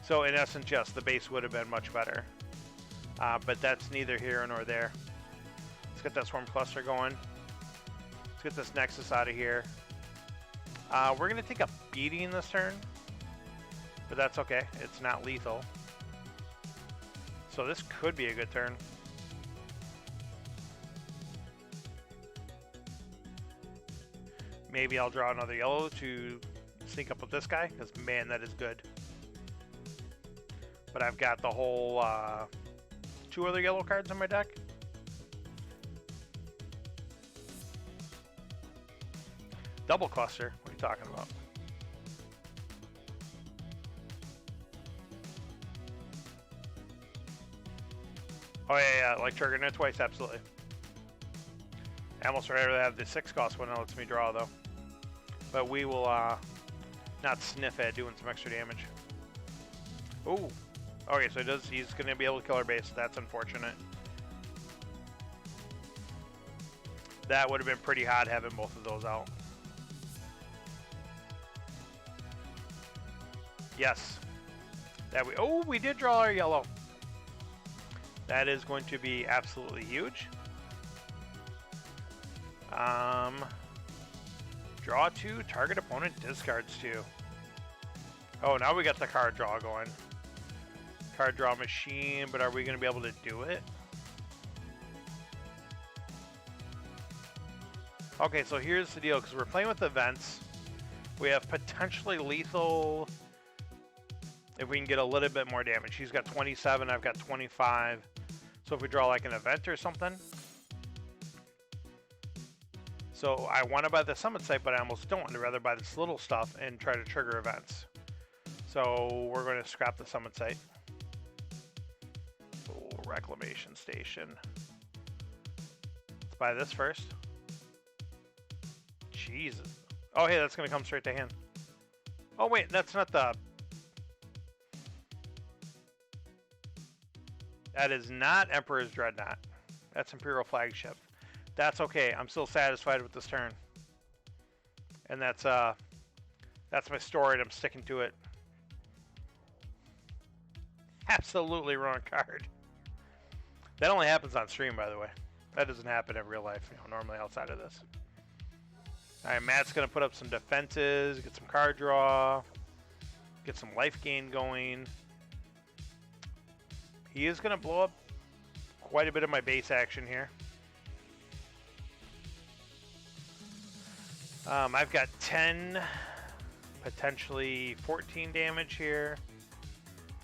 So in essence, yes, the base would have been much better. But that's neither here nor there. Let's get that Swarm Cluster going. Let's get this Nexus out of here. We're going to take a beating this turn. But that's okay. It's not lethal. So this could be a good turn. Maybe I'll draw another yellow to sneak up with this guy, because man, that is good. But I've got the whole 2 other yellow cards in my deck. Double cluster? What are you talking about? Oh yeah, like triggering it twice, absolutely. I almost rather have the 6 cost one that lets me draw though. But we will not sniff at doing some extra damage. Ooh. Okay, so he's going to be able to kill our base. That's unfortunate. That would have been pretty hot having both of those out. Yes. We did draw our yellow. That is going to be absolutely huge. Draw 2, target opponent discards 2. Oh, now we got the card draw going. Card draw machine, but are we going to be able to do it? Okay, so here's the deal, because we're playing with events. We have potentially lethal if we can get a little bit more damage. He's got 27, I've got 25. So if we draw like an event or something. So I want to buy the summit site, but I almost don't. I'd rather buy this little stuff and try to trigger events. So we're going to scrap the summit site. Oh, reclamation station. Let's buy this first. Jesus. Oh, hey, that's going to come straight to hand. Oh, wait, that's not the... That is not Emperor's Dreadnought. That's Imperial Flagship. That's okay. I'm still satisfied with this turn. And that's my story, and I'm sticking to it. Absolutely wrong card. That only happens on stream, by the way. That doesn't happen in real life, normally outside of this. All right, Matt's going to put up some defenses, get some card draw, get some life gain going. He is going to blow up quite a bit of my base action here. I've got 10, potentially 14 damage here.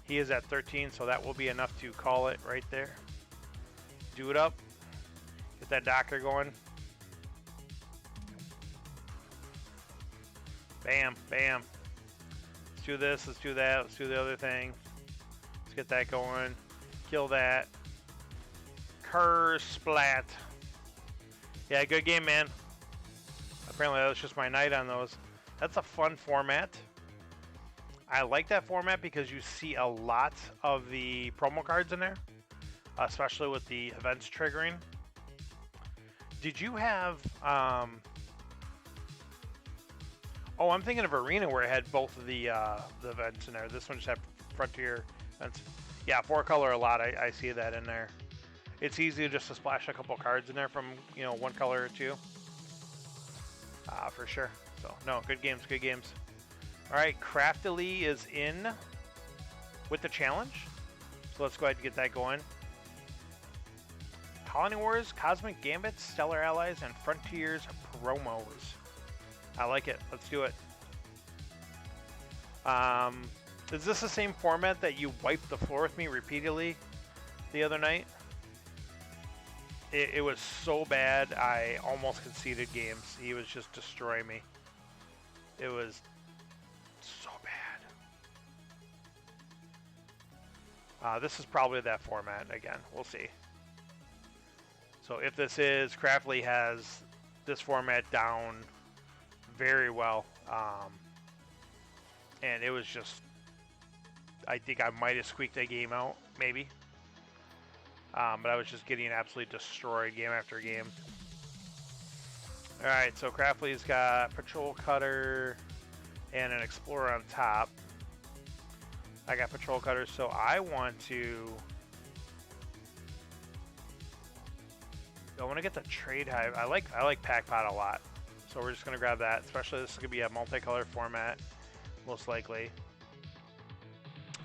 He is at 13, so that will be enough to call it right there. Do it up. Get that Docker going. Bam, bam. Let's do this, let's do that, let's do the other thing. Let's get that going. Kill that. Curse splat. Yeah, good game, man. Apparently that was just my night on those. That's a fun format. I like that format because you see a lot of the promo cards in there, especially with the events triggering. Did you have... Oh, I'm thinking of Arena where it had both of the events in there. This one just had Frontier events. Yeah, 4-color a lot. I see that in there. It's easy just to splash a couple cards in there from, one color or two. For sure. So, no, good games, good games. All right, Craftily is in with the challenge. So let's go ahead and get that going. Colony Wars, Cosmic Gambits, Stellar Allies, and Frontiers promos. I like it. Let's do it. Is this the same format that you wiped the floor with me repeatedly the other night? It was so bad, I almost conceded games. He was just destroying me. It was so bad. This is probably that format again. We'll see. So if this is, Craftly has this format down very well. And it was just, I think I might have squeaked that game out, maybe. But I was just getting absolutely destroyed game after game. Alright, so Craftly's got Patrol Cutter and an Explorer on top. I got Patrol Cutter, so I want to... I want to get the Trade Hive. I like Packpot a lot. So we're just going to grab that. Especially this is going to be a multicolor format, most likely.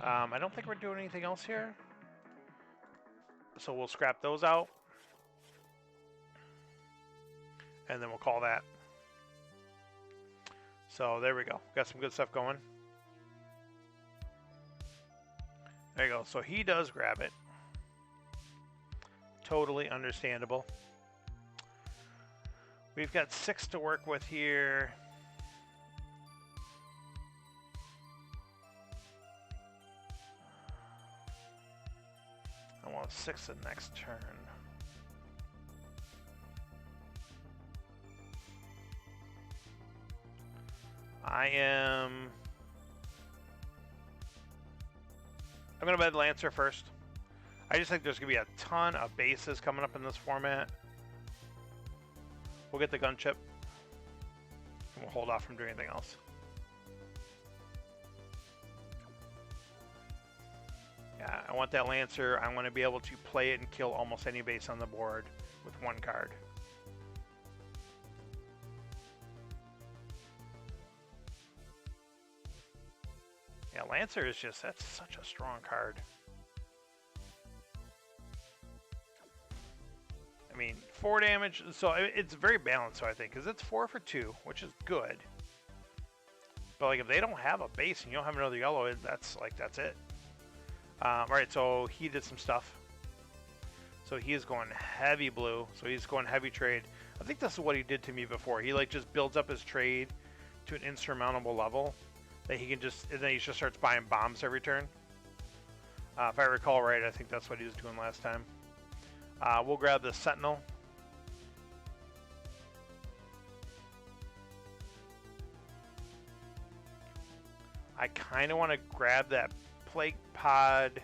I don't think we're doing anything else here. So we'll scrap those out. And then we'll call that. So there we go. Got some good stuff going. There you go. So he does grab it. Totally understandable. We've got 6 to work with here. I want 6 the next turn. I'm going to buy the Lancer first. I just think there's going to be a ton of bases coming up in this format. We'll get the gun chip. And we'll hold off from doing anything else. Yeah, I want that Lancer. I want to be able to play it and kill almost any base on the board with 1 card. Yeah, Lancer is just, that's such a strong card. I mean, 4 damage. So it's very balanced, so I think, because it's 4 for 2, which is good. But like, if they don't have a base and you don't have another yellow, that's it. All right, so he did some stuff. So he is going heavy blue. So he's going heavy trade. I think this is what he did to me before. He like just builds up his trade to an insurmountable level that he can just, and then he just starts buying bombs every turn. If I recall right, I think that's what he was doing last time. We'll grab the Sentinel. I kind of want to grab that Plague Pod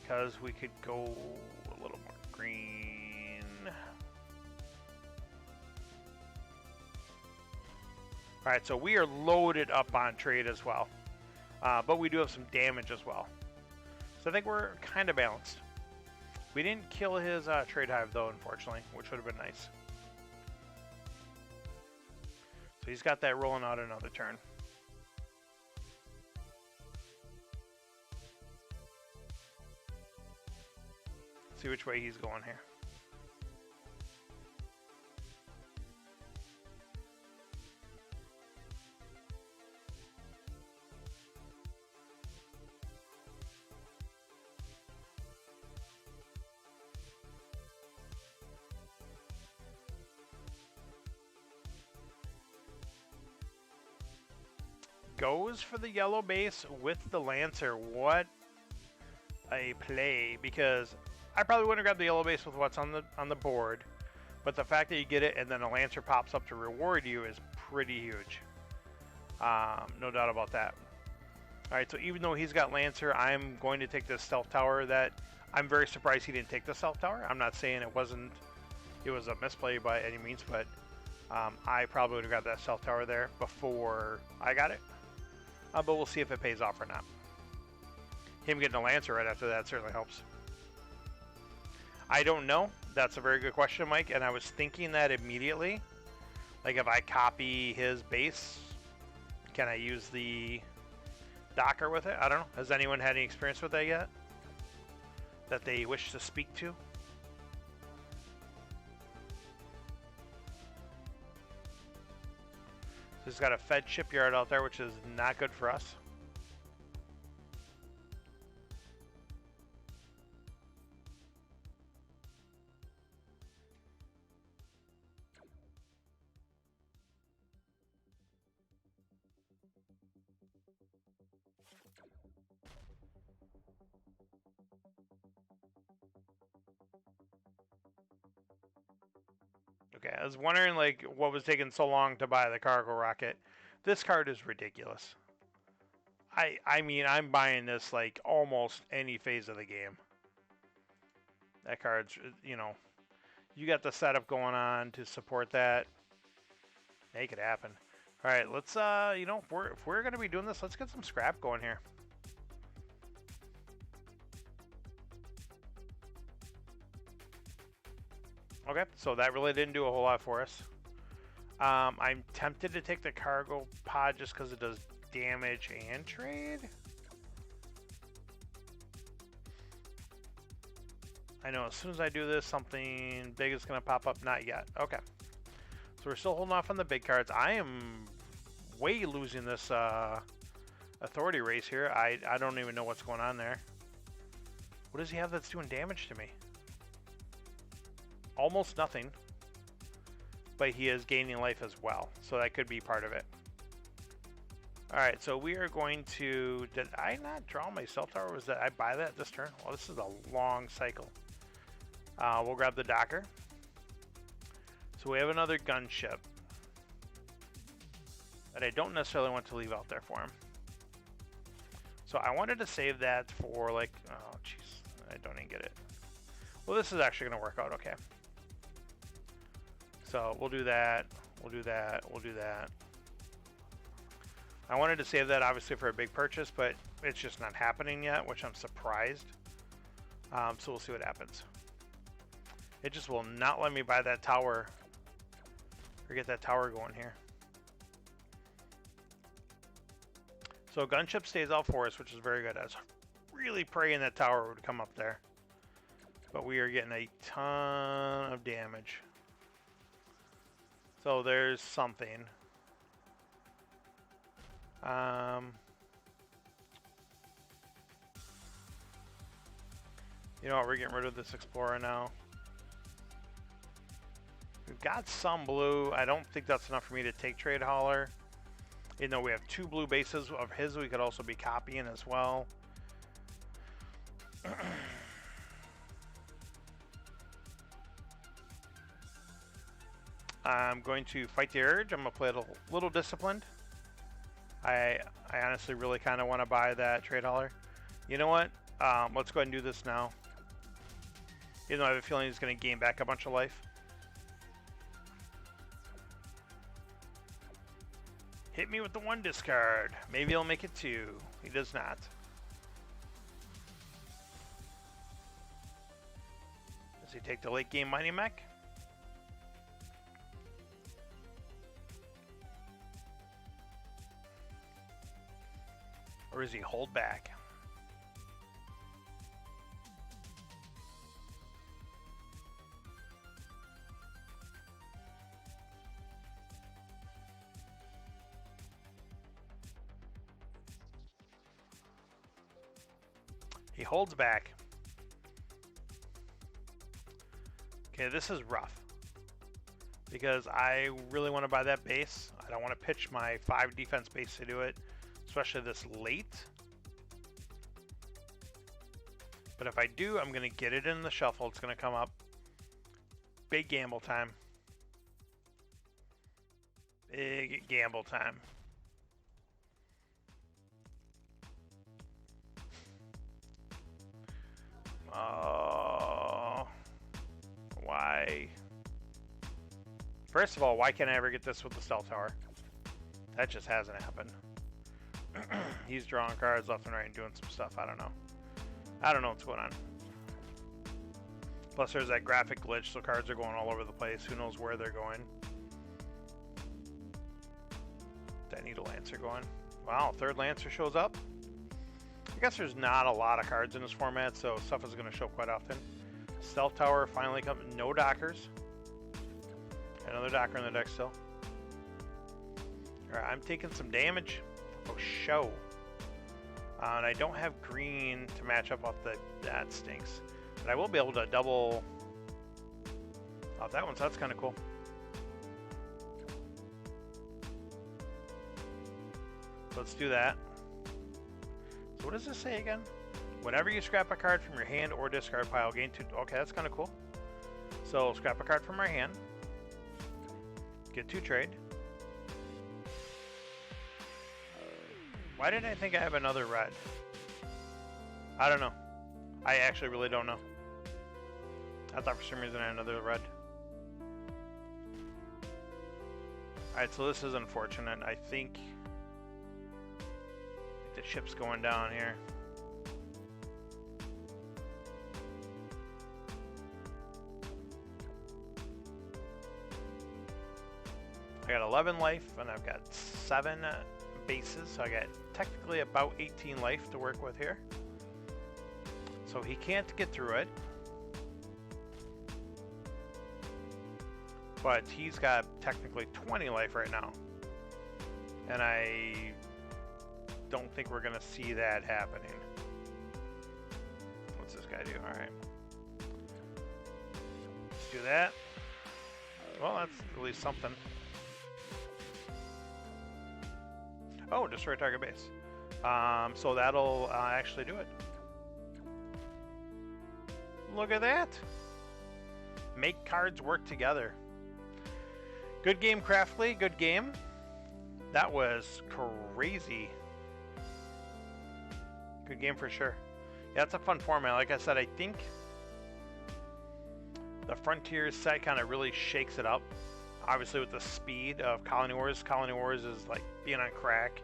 because we could go a little more green. Alright, so we are loaded up on trade as well. But we do have some damage as well. So I think we're kind of balanced. We didn't kill his trade hive though, unfortunately, which would have been nice. So he's got that rolling out another turn. See which way he's going here. Goes for the yellow base with the Lancer. What a play, because I probably wouldn't have grabbed the yellow base with what's on the board, but the fact that you get it and then a Lancer pops up to reward you is pretty huge. No doubt about that. Alright, so even though he's got Lancer, I'm going to take this stealth tower. That I'm very surprised he didn't take the stealth tower. I'm not saying it was a misplay by any means, but I probably would have got that stealth tower there before I got it. But we'll see if it pays off or not. Him getting a Lancer right after that certainly helps. I don't know. That's a very good question, Mike. And I was thinking that immediately. Like, if I copy his base, can I use the Docker with it? I don't know. Has anyone had any experience with that yet? That they wish to speak to? So he's got a Fed shipyard out there, which is not good for us. Okay, I was wondering like what was taking so long to buy the cargo rocket. This card is ridiculous. I mean, I'm buying this like almost any phase of the game. That card's, you know, you got the setup going on to support that. Make it happen. All right, let's you know, if we're going to be doing this, let's get some scrap going here. Okay, so that really didn't do a whole lot for us. I'm tempted to take the cargo pod just because it does damage and trade. I know as soon as I do this, something big is going to pop up. Not yet. Okay. So we're still holding off on the big cards. I am way losing this authority race here. I don't even know what's going on there. What does he have that's doing damage to me? Almost nothing, but he is gaining life as well, so that could be part of it. Alright, so we are going to... Did I not draw my cell tower? Was that I buy that this turn? Well, this is a long cycle. We'll grab the Docker. So we have another gunship that I don't necessarily want to leave out there for him. So I wanted to save that for like... Oh, jeez. I don't even get it. Well, this is actually going to work out okay. So we'll do that, we'll do that, we'll do that. I wanted to save that obviously for a big purchase, but it's just not happening yet, which I'm surprised. So we'll see what happens. It just will not let me buy that tower or get that tower going here. So gunship stays out for us, which is very good. I was really praying that tower would come up there. But we are getting a ton of damage. So there's something. You know what, we're getting rid of this Explorer now. We've got some blue. I don't think that's enough for me to take Trade Hauler. Even though we have 2 blue bases of his, we could also be copying as well. I'm going to fight the urge. I'm going to play it a little disciplined. I honestly really kind of want to buy that Trade Hauler. You know what? Let's go ahead and do this now. Even though I have a feeling he's going to gain back a bunch of life. Hit me with the 1 discard. Maybe he'll make it 2. He does not. Does he take the late game Mighty Mech? Or does he hold back? He holds back. Okay, this is rough. Because I really want to buy that base. I don't want to pitch my 5 defense base to do it. Especially this late. But if I do, I'm going to get it in the shuffle. It's going to come up. Big gamble time. Big gamble time. Oh. Why? First of all, why can't I ever get this with the Stealth Tower? That just hasn't happened. He's drawing cards left and right and doing some stuff. I don't know. I don't know what's going on. Plus there's that graphic glitch, so cards are going all over the place. Who knows where they're going. That Needle Lancer going. Wow, 3rd Lancer shows up. I guess there's not a lot of cards in this format, so stuff is going to show quite often. Stealth Tower finally comes. No Dockers. Another Docker in the deck still. Alright, I'm taking some damage. Oh, show. And I don't have green to match up with the... That stinks. But I will be able to double... Oh, that one, so that's kind of cool. Let's do that. So what does this say again? Whenever you scrap a card from your hand or discard pile, gain 2... Okay, that's kind of cool. So, scrap a card from our hand. Get 2 trade. Why did I think I have another red? I don't know. I actually really don't know. I thought for some reason I had another red. Alright, so this is unfortunate. I think the ship's going down here. I got 11 life and I've got 7 bases, so I got technically about 18 life to work with here. So he can't get through it. But he's got technically 20 life right now. And I don't think we're going to see that happening. What's this guy do? Alright. Let's do that. Well, that's at least something. Oh, destroy target base. So that'll actually do it. Look at that. Make cards work together. Good game, Craftly. Good game. That was crazy. Good game for sure. Yeah, it's a fun format. Like I said, I think the Frontiers set kind of really shakes it up. Obviously with the speed of Colony Wars. Colony Wars is like being on crack.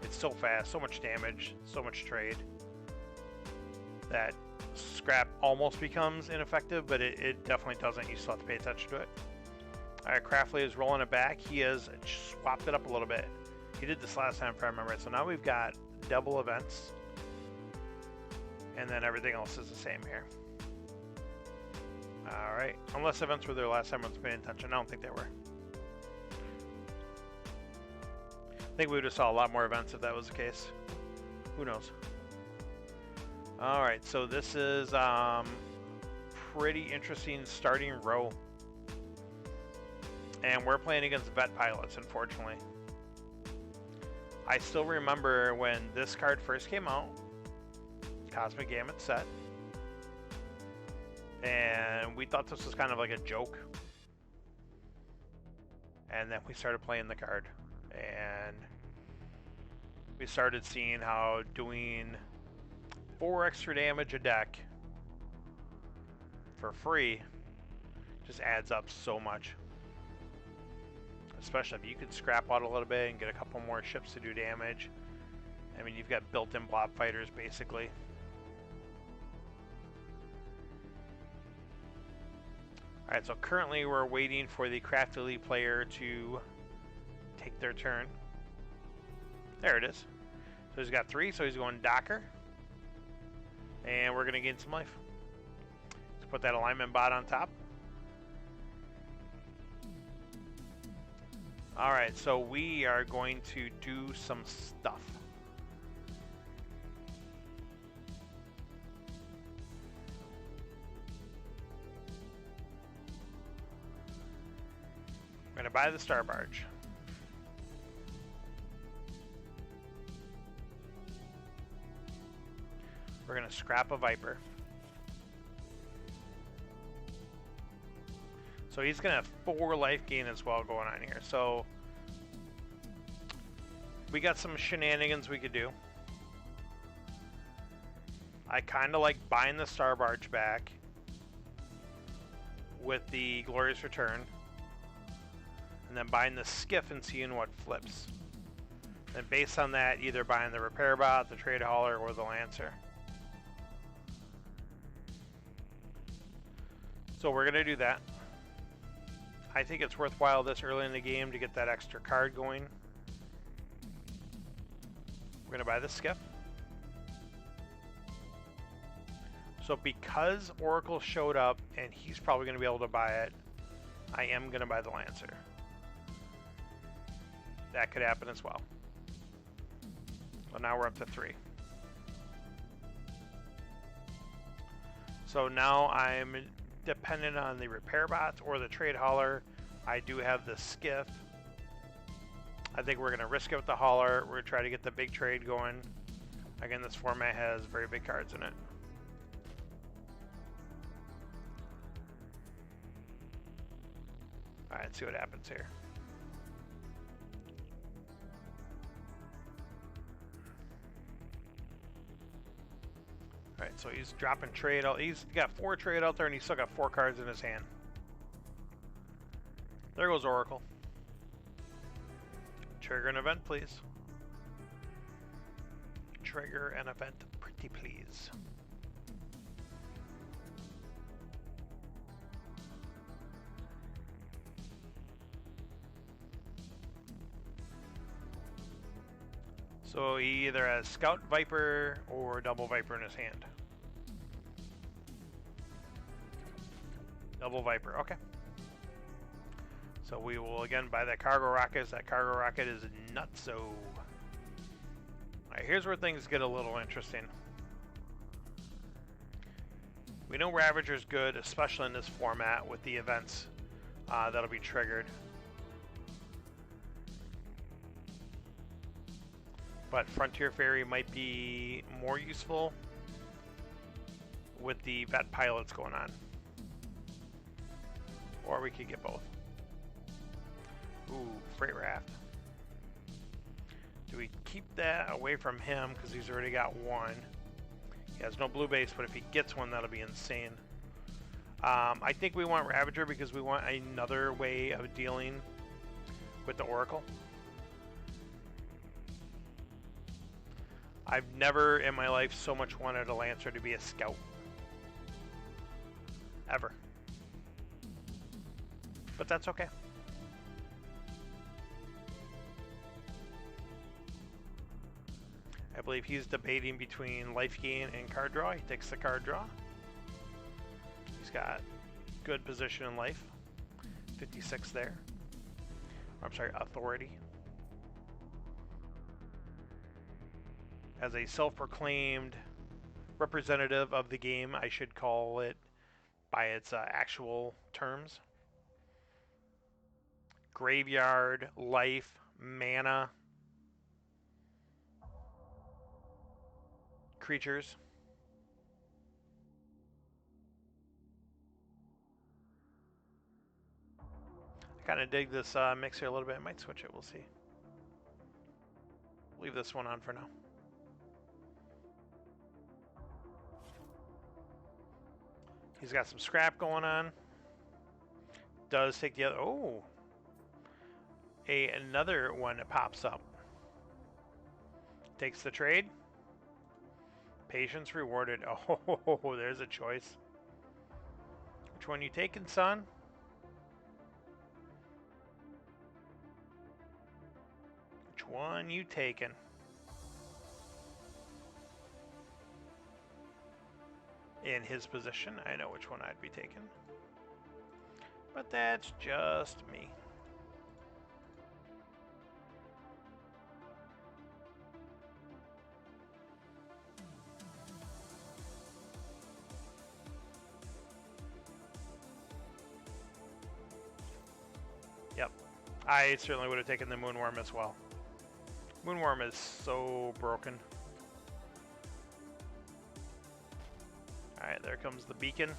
It's so fast, so much damage, so much trade that scrap almost becomes ineffective, but it definitely doesn't. You still have to pay attention to it. Alright, Craftly is rolling it back. He has swapped it up a little bit. He did this last time if I remember it. So now we've got double events. And then everything else is the same here. Alright. Unless events were there last time I was paying attention. I don't think they were. I think we would have saw a lot more events if that was the case. Who knows? Alright, so this is pretty interesting starting row. And we're playing against vet pilots, unfortunately. I still remember when this card first came out, Cosmic Gamut set, and we thought this was kind of like a joke. And then we started playing the card, and we started seeing how doing 4 extra damage a deck for free just adds up so much. Especially if you could scrap out a little bit and get a couple more ships to do damage. I mean, you've got built-in blob fighters, basically. Alright, so currently we're waiting for the Craftily player to take their turn. There it is. So he's got 3, so he's going Docker. And we're going to gain some life. Let's put that alignment bot on top. Alright, so we are going to do some stuff. We're going to buy the Star Barge. We're going to scrap a Viper. So he's going to have 4 life gain as well going on here. So we got some shenanigans we could do. I kind of like buying the Star Barge back with the Glorious Return. And then buying the Skiff and seeing what flips. And based on that, either buying the Repair Bot, the Trade Hauler, or the Lancer. So we're going to do that. I think it's worthwhile this early in the game to get that extra card going. We're going to buy the Skiff. So because Oracle showed up and he's probably going to be able to buy it, I am going to buy the Lancer. That could happen as well. So now we're up to 3. So now I'm dependent on the Repair Bots or the Trade Hauler. I do have the Skiff. I think we're going to risk it with the Hauler. We're going to try to get the big trade going. Again, this format has very big cards in it. Alright, let's see what happens here. Alright, so he's dropping trade out. He's got 4 trade out there and he's still got 4 cards in his hand. There goes Oracle. Trigger an event, please. Trigger an event, pretty please. So he either has Scout Viper or Double Viper in his hand. Double Viper, okay. So we will again buy that Cargo Rocket. That Cargo Rocket is nutso. Alright, here's where things get a little interesting. We know Ravager's good, especially in this format with the events that'll be triggered. But Frontier Ferry might be more useful with the vet pilots going on. Or we could get both. Ooh, Freight Raft. Do we keep that away from him because he's already got 1? He has no blue base, but if he gets 1, that'll be insane. I think we want Ravager because we want another way of dealing with the Oracle. I've never in my life so much wanted a Lancer to be a Scout. Ever. But that's okay. I believe he's debating between life gain and card draw. He takes the card draw. He's got good position in life. 56 there. I'm sorry, authority. As a self-proclaimed representative of the game, I should call it by its actual terms. Graveyard, life, mana, creatures. I kind of dig this mix here a little bit. I might switch it, we'll see. Leave this one on for now. He's got some scrap going on. Does take the other. Oh, another one that pops up. Takes the trade. Patience rewarded. Oh, there's a choice. Which one you taking, son? Which one you taking? In his position, I know which one I'd be taking. But that's just me. Yep, I certainly would have taken the Moonworm as well. Moonworm is so broken. Alright, there comes the beacon.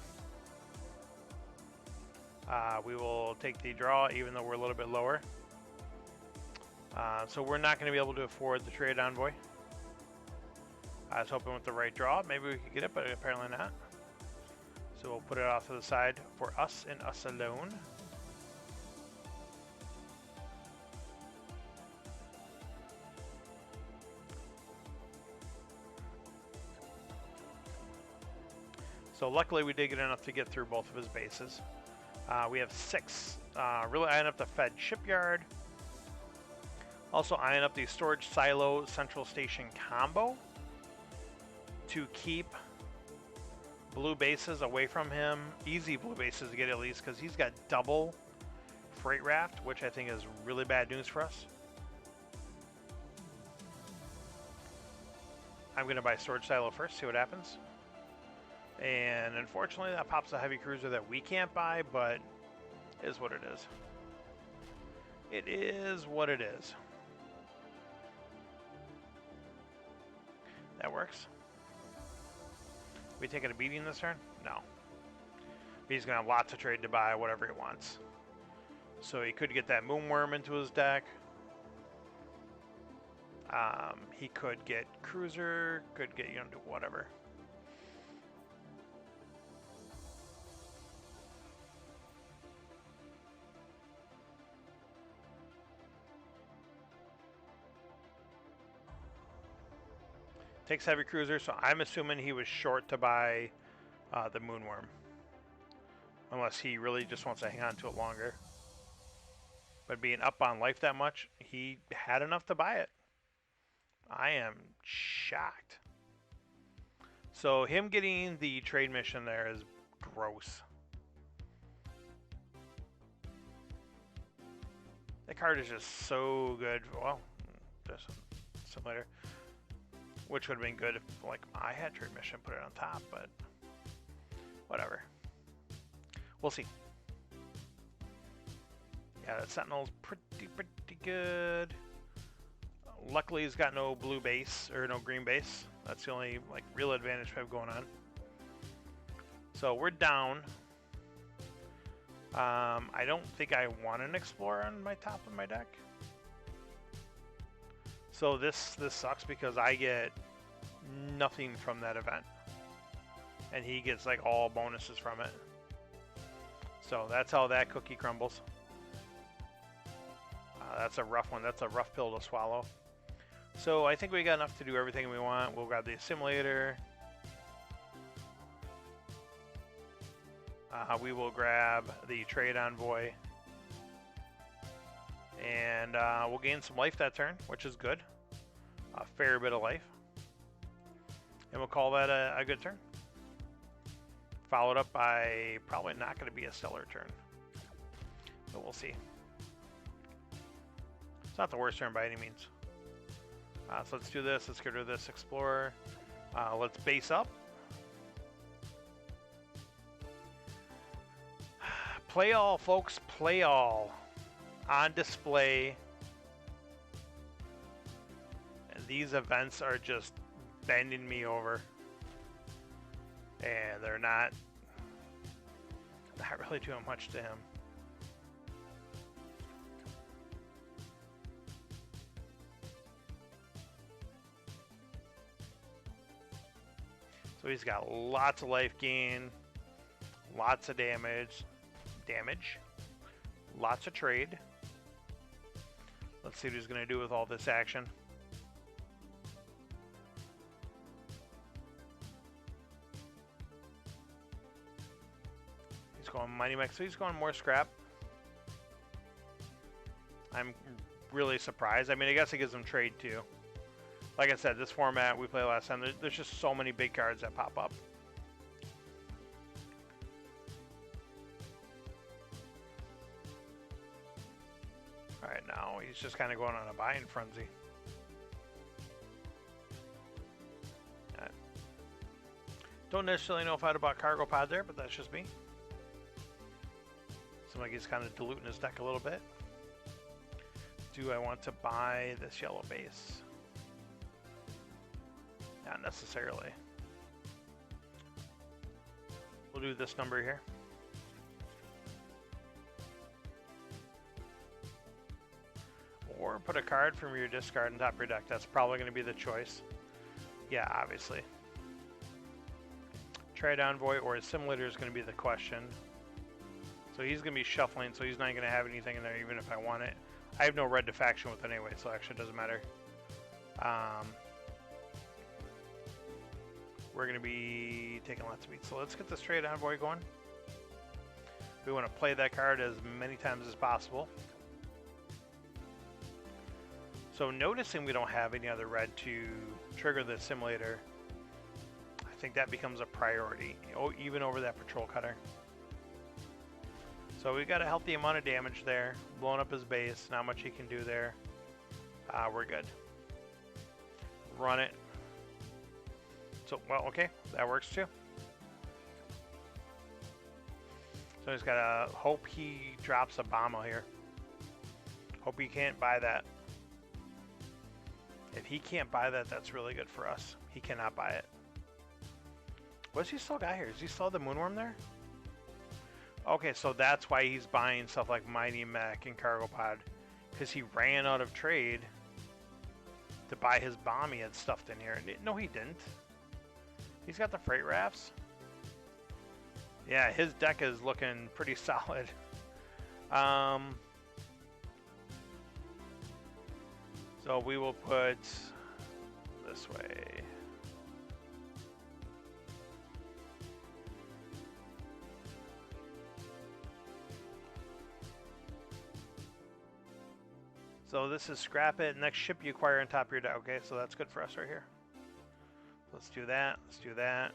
We will take the draw even though we're a little bit lower. So we're not going to be able to afford the trade envoy. I was hoping with the right draw, maybe we could get it, but apparently not. So we'll put it off to the side for us and us alone. So luckily we did get enough to get through both of his bases. We have 6. Really eyeing up the Fed Shipyard. Also eyeing up the Storage Silo Central Station combo to keep blue bases away from him. Easy blue bases to get at least, because he's got double Freight Raft, which I think is really bad news for us. I'm going to buy Storage Silo first, see what happens. And unfortunately that pops a heavy cruiser that we can't buy, but it is what it is. It is what it is. That works. We taking a beating this turn? No. He's going to have lots of trade to buy whatever he wants. So he could get that Moonworm into his deck. He could get Cruiser, could get, whatever. Takes heavy cruiser, so I'm assuming he was short to buy the Moonworm. Unless he really just wants to hang on to it longer. But being up on life that much, he had enough to buy it. I am shocked. So him getting the trade mission there is gross. That card is just so good. Well, just some later. Which would have been good if, like, I had trade mission, put it on top, but whatever. We'll see. Yeah, that Sentinel's pretty good. Luckily, he's got no blue base, or no green base. That's the only, like, real advantage we have going on. So we're down. I don't think I want an Explorer on my top of my deck. So this sucks because I get nothing from that event. And he gets like all bonuses from it. So that's how that cookie crumbles. That's a rough one. That's a rough pill to swallow. So I think we got enough to do everything we want. We'll grab the assimilator. We will grab the trade envoy. And we'll gain some life that turn, which is good. A fair bit of life. And we'll call that a good turn. Followed up by probably not going to be a stellar turn. But we'll see. It's not the worst turn by any means. So let's do this. Let's get rid of this Explorer. Let's base up. Play all, folks. Play all. On display. And these events are just bending me over. And they're not really doing much to him. So he's got lots of life gain, lots of damage, lots of trade. Let's see what he's going to do with all this action. He's going Mighty Mech, so he's going more scrap. I'm really surprised. I mean, I guess it gives him trade too. Like I said, this format we played last time, there's just so many big cards that pop up. Alright, now he's just kind of going on a buying frenzy. Don't necessarily know if I'd have bought Cargo Pod there, but that's just me. Seems like he's kind of diluting his deck a little bit. Do I want to buy this yellow base? Not necessarily. We'll do this number here. Or put a card from your discard on top of your deck. That's probably going to be the choice. Yeah, obviously. Trade Envoy or a Simulator is going to be the question. So he's going to be shuffling, so he's not going to have anything in there even if I want it. I have no red to faction with anyway, so it actually doesn't matter. We're going to be taking lots of beats. So let's get this Trade Envoy going. We want to play that card as many times as possible. So noticing we don't have any other red to trigger the Simulator, I think that becomes a priority, even over that Patrol Cutter. So we got a healthy amount of damage there, blowing up his base, not much he can do there. We're good. Run it. So, well, okay, that works too. So he's got to hope he drops a Bomba here. Hope he can't buy that. If he can't buy that, that's really good for us. He cannot buy it. What's he still got here? Is he still the Moonworm there? Okay, so that's why he's buying stuff like Mighty Mech and Cargo Pod. Because he ran out of trade to buy his bomb he had stuffed in here. No, he didn't. He's got the freight rafts. Yeah, his deck is looking pretty solid. So we will put this way. So this is scrap it. Next ship you acquire on top of your deck. Okay, so that's good for us right here. Let's do that. Let's do that.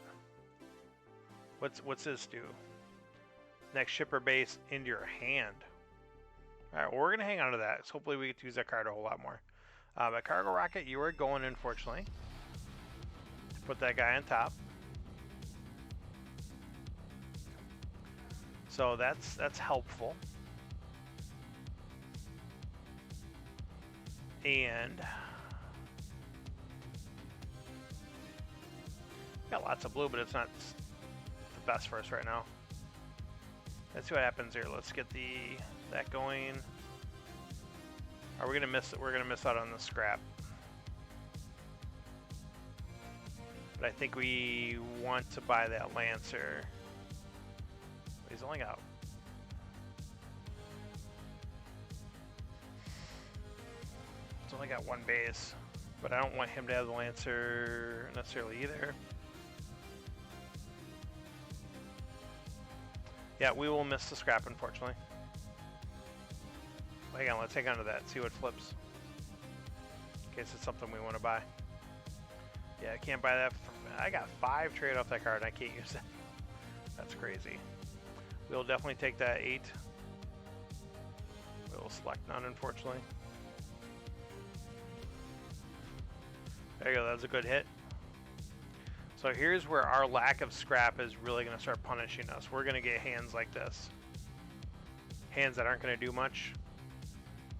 What's this do? Next shipper base into your hand. All right, well, we're gonna hang on to that. So hopefully we get to use that card a whole lot more. But Cargo Rocket, you are going, unfortunately. Put that guy on top. So that's helpful. And got lots of blue, but it's not the best for us right now. Let's see what happens here. Let's get that going. Are we gonna miss it? We're gonna miss out on the scrap. But I think we want to buy that Lancer. He's only got. He's only got one base, but I don't want him to have the Lancer necessarily either. Yeah, we will miss the scrap, unfortunately. Hang on, let's hang on to that, see what flips. In case it's something we want to buy. Yeah, I can't buy that. I got 5 trade off that card, and I can't use it. That's crazy. We'll definitely take that 8. We'll select none, unfortunately. There you go, that's a good hit. So here's where our lack of scrap is really going to start punishing us. We're going to get hands like this. Hands that aren't going to do much.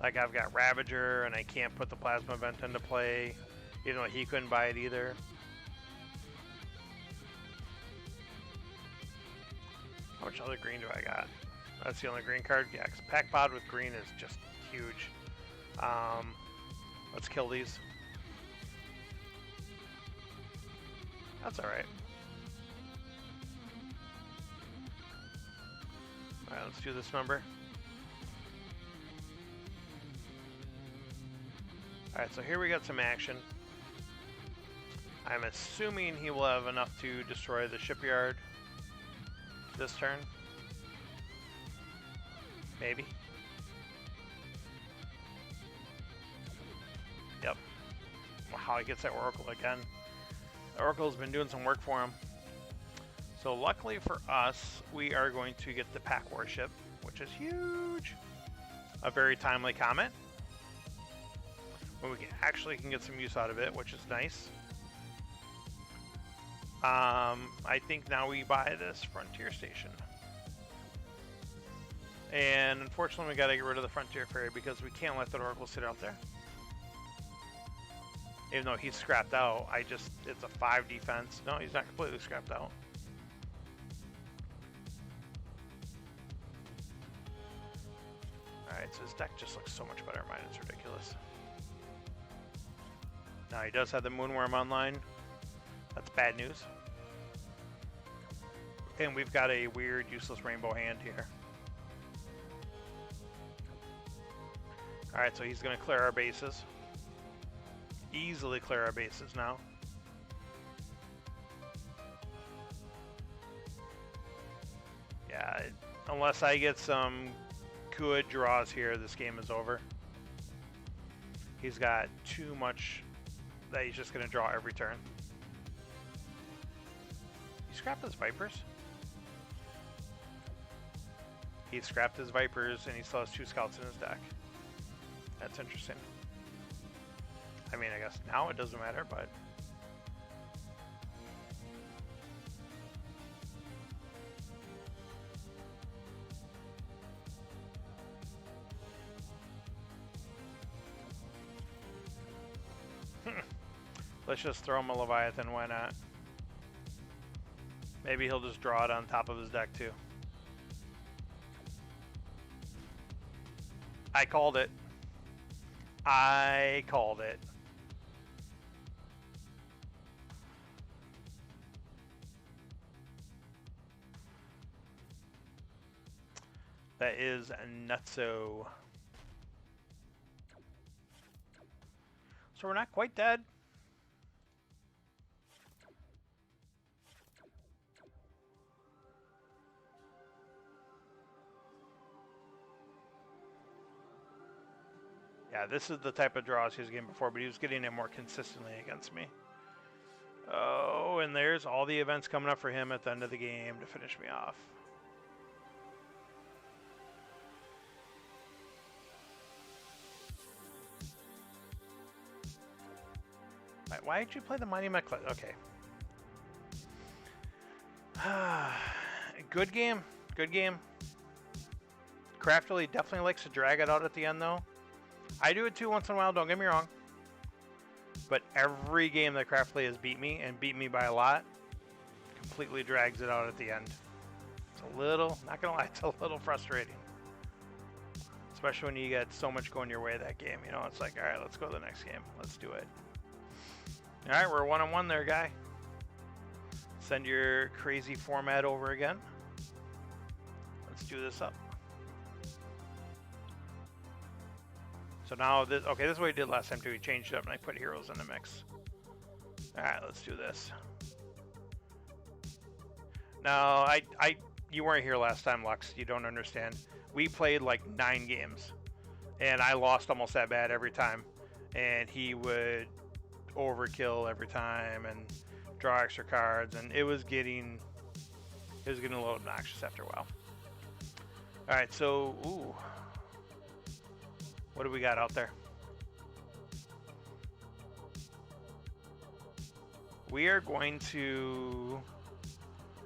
Like I've got Ravager and I can't put the Plasma Vent into play. Even though he couldn't buy it either. How much other green do I got? That's the only green card? Yeah, because Pack Pod with green is just huge. Let's kill these. That's alright. Alright, let's do this number. Alright, so here we got some action. I'm assuming he will have enough to destroy the shipyard this turn. Maybe. Yep. Wow, he gets that Oracle again. The Oracle's been doing some work for him. So luckily for us, we are going to get the Pack Warship, which is huge. A very timely comment. When we actually can get some use out of it, which is nice. I think now we buy this Frontier Station. And unfortunately we gotta get rid of the Frontier Ferry because we can't let the Oracle sit out there. Even though he's scrapped out, it's a 5 defense. No, he's not completely scrapped out. Alright, so his deck just looks so much better in mine, it's ridiculous. Now he does have the Moonworm online. That's bad news. And we've got a weird, useless rainbow hand here. Alright, so he's going to clear our bases. Easily clear our bases now. Yeah, unless I get some good draws here, this game is over. He's got too much that he's just going to draw every turn. He scrapped his Vipers? He scrapped his Vipers and he still has 2 Scouts in his deck. That's interesting. I mean, I guess now it doesn't matter, but... Let's just throw him a Leviathan, why not? Maybe he'll just draw it on top of his deck too. I called it. I called it. That is nutso. So we're not quite dead. Yeah, this is the type of draws he was getting before, but he was getting it more consistently against me. Oh, and there's all the events coming up for him at the end of the game to finish me off. Why did you play the Mighty Mech? Okay. Good game. Good game. Craftily definitely likes to drag it out at the end, though. I do it too once in a while, don't get me wrong. But every game that Craftily has beat me, and beat me by a lot, completely drags it out at the end. It's a little, not gonna lie, it's a little frustrating. Especially when you get so much going your way that game. You know, it's like, alright, let's go to the next game. Let's do it. Alright, we're 1-on-1 there, guy. Send your crazy format over again. Let's do this up. So now, this is what he did last time too. He changed it up and I put heroes in the mix. Alright, let's do this. Now, you weren't here last time, Lux. You don't understand. We played like 9 games. And I lost almost that bad every time. And he would overkill every time and draw extra cards. And it was getting It was getting a little obnoxious after a while. All right, so ooh, what do we got out there? We are going to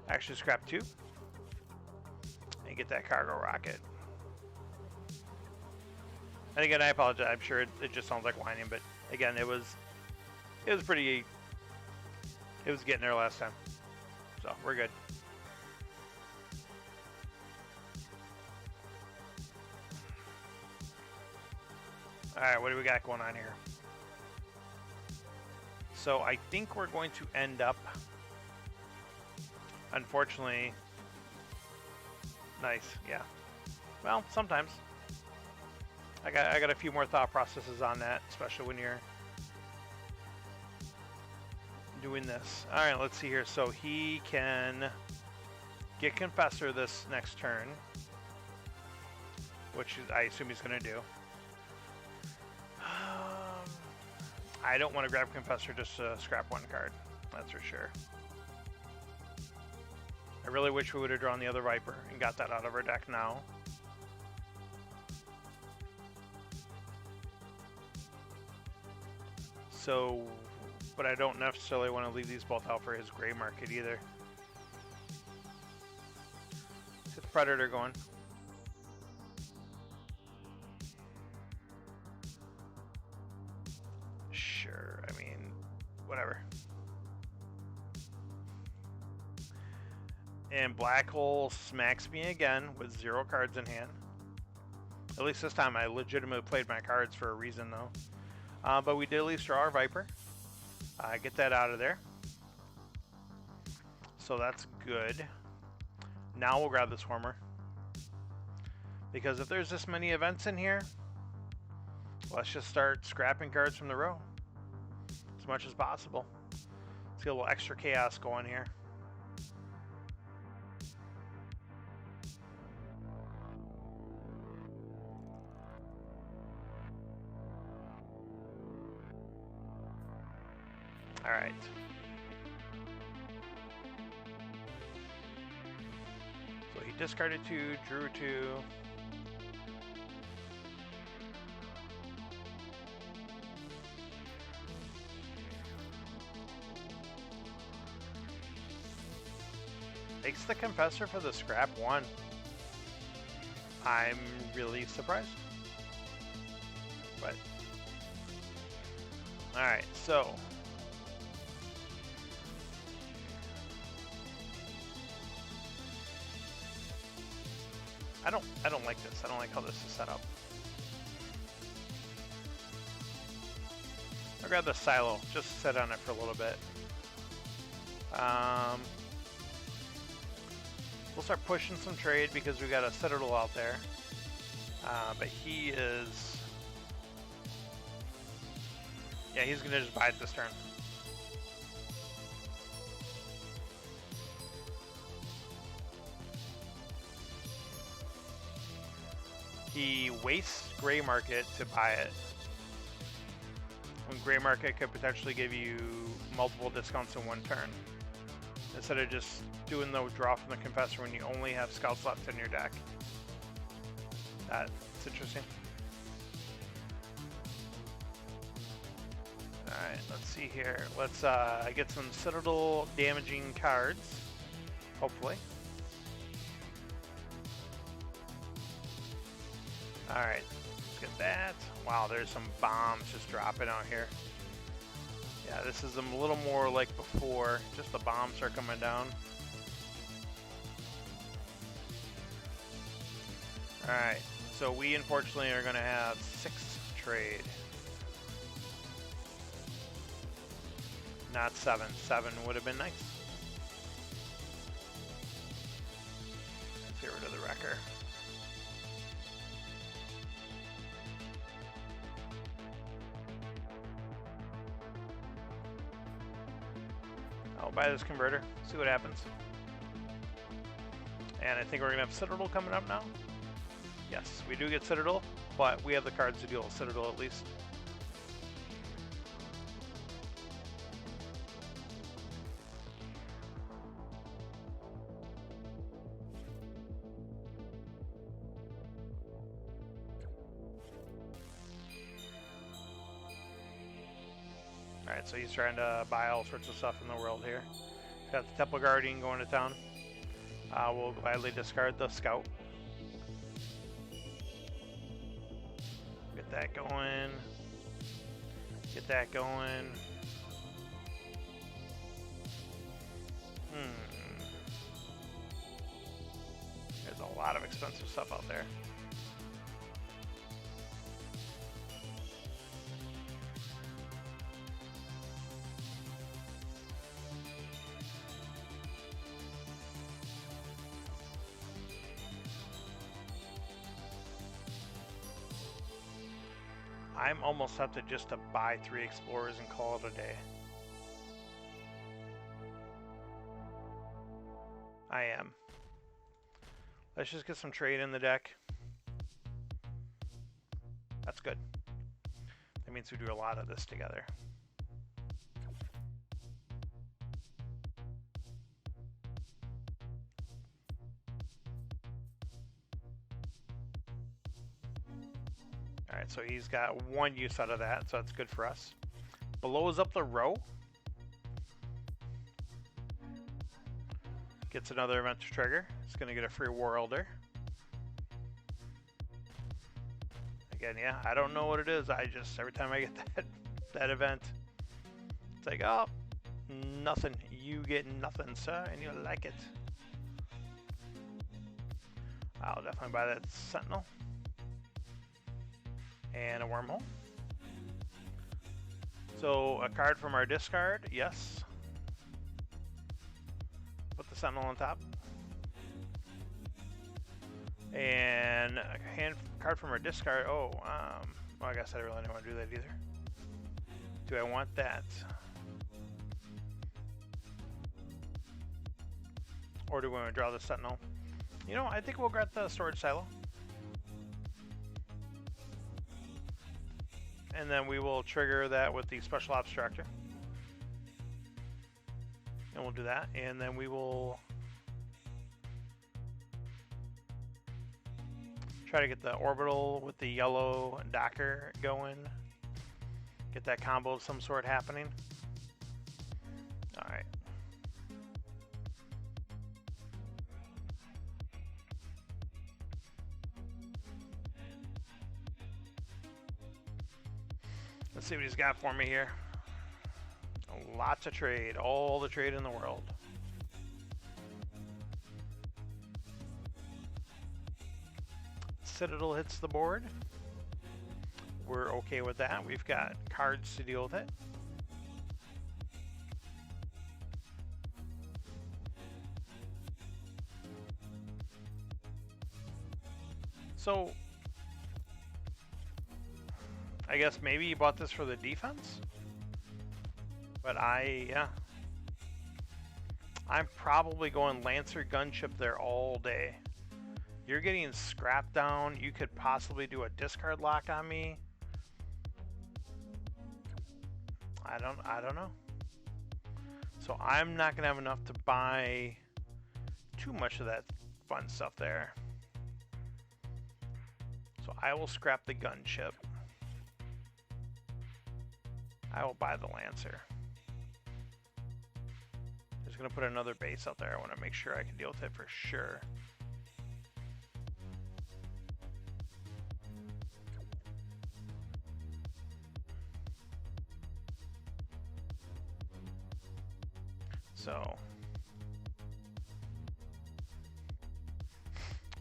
actually scrap 2 and get that cargo rocket. And again, I apologize. I'm sure it just sounds like whining, but again, it was pretty. It was getting there last time, so we're good. All right, what do we got going on here? So I think we're going to end up, unfortunately, nice, yeah. Well, sometimes. I got a few more thought processes on that, especially when you're doing this. All right, let's see here. So he can get Confessor this next turn, which I assume he's going to do. I don't want to grab Confessor just to scrap 1 card. That's for sure. I really wish we would have drawn the other Viper and got that out of our deck now. So, but I don't necessarily want to leave these both out for his gray market either. Let's get the Predator going. Sure, I mean, whatever. And Black Hole smacks me again with 0 cards in hand. At least this time I legitimately played my cards for a reason though. But we did at least draw our Viper. Get that out of there. So that's good. Now we'll grab the Swarmer. Because if there's this many events in here, let's just start scrapping cards from the row as much as possible. Let's get a little extra chaos going here. All right. So he discarded 2, drew 2. Takes the Confessor for the scrap 1. I'm really surprised. But all right, so I don't like this. I don't like how this is set up. I'll grab the Silo, just sit on it for a little bit. We'll start pushing some trade because we got a Citadel out there. But he is, yeah, he's gonna just buy it this turn. He wastes Gray Market to buy it, when Gray Market could potentially give you multiple discounts in 1 turn, instead of just doing the draw from the Confessor when you only have Scouts left in your deck. That's interesting. Alright, let's see here. Let's get some Citadel damaging cards, hopefully. Alright, let's get that. Wow, there's some bombs just dropping out here. Yeah, this is a little more like before, just the bombs are coming down. Alright, so we unfortunately are going to have 6 trade. Not 7. 7 would have been nice. Let's get rid of the Wrecker. I'll buy this converter, see what happens. And I think we're going to have Citadel coming up now. Yes, we do get Citadel, but we have the cards to deal with Citadel at least. Alright, so he's trying to buy all sorts of stuff in the world here. Got the Temple Guardian going to town. We'll gladly discard the Scout. Get that going. Get that going. There's a lot of expensive stuff out there. I'm almost tempted just to buy 3 Explorers and call it a day. I am. Let's just get some trade in the deck. That's good. That means we do a lot of this together. Alright, so he's got 1 use out of that, so that's good for us. Blows up the row. Gets another event to trigger. It's going to get a free War Elder. Again, yeah, I don't know what it is. I just, every time I get that event, it's like, oh, nothing. You get nothing, sir, and you like it. I'll definitely buy that Sentinel. And a Wormhole. So, a card from our discard, yes. Put the Sentinel on top. And a card from our discard. Oh, well, I guess I really don't want to do that either. Do I want that? Or do we want to draw the Sentinel? You know, I think we'll grab the Storage Silo. And then we will trigger that with the Special Ops Tractor. And we'll do that. And then we will try to get the Orbital with the yellow Docker going. Get that combo of some sort happening. Alright. Let's see what he's got for me here. Lots of trade, all the trade in the world. Citadel hits the board. We're okay with that. We've got cards to deal with it. So, I guess maybe you bought this for the defense? But yeah. I'm probably going Lancer Gunship there all day. You're getting scrapped down. You could possibly do a discard lock on me. I don't know. So I'm not gonna have enough to buy too much of that fun stuff there. So I will scrap the Gunship. I will buy the Lancer. Just gonna put another base out there. I want to make sure I can deal with it for sure. So,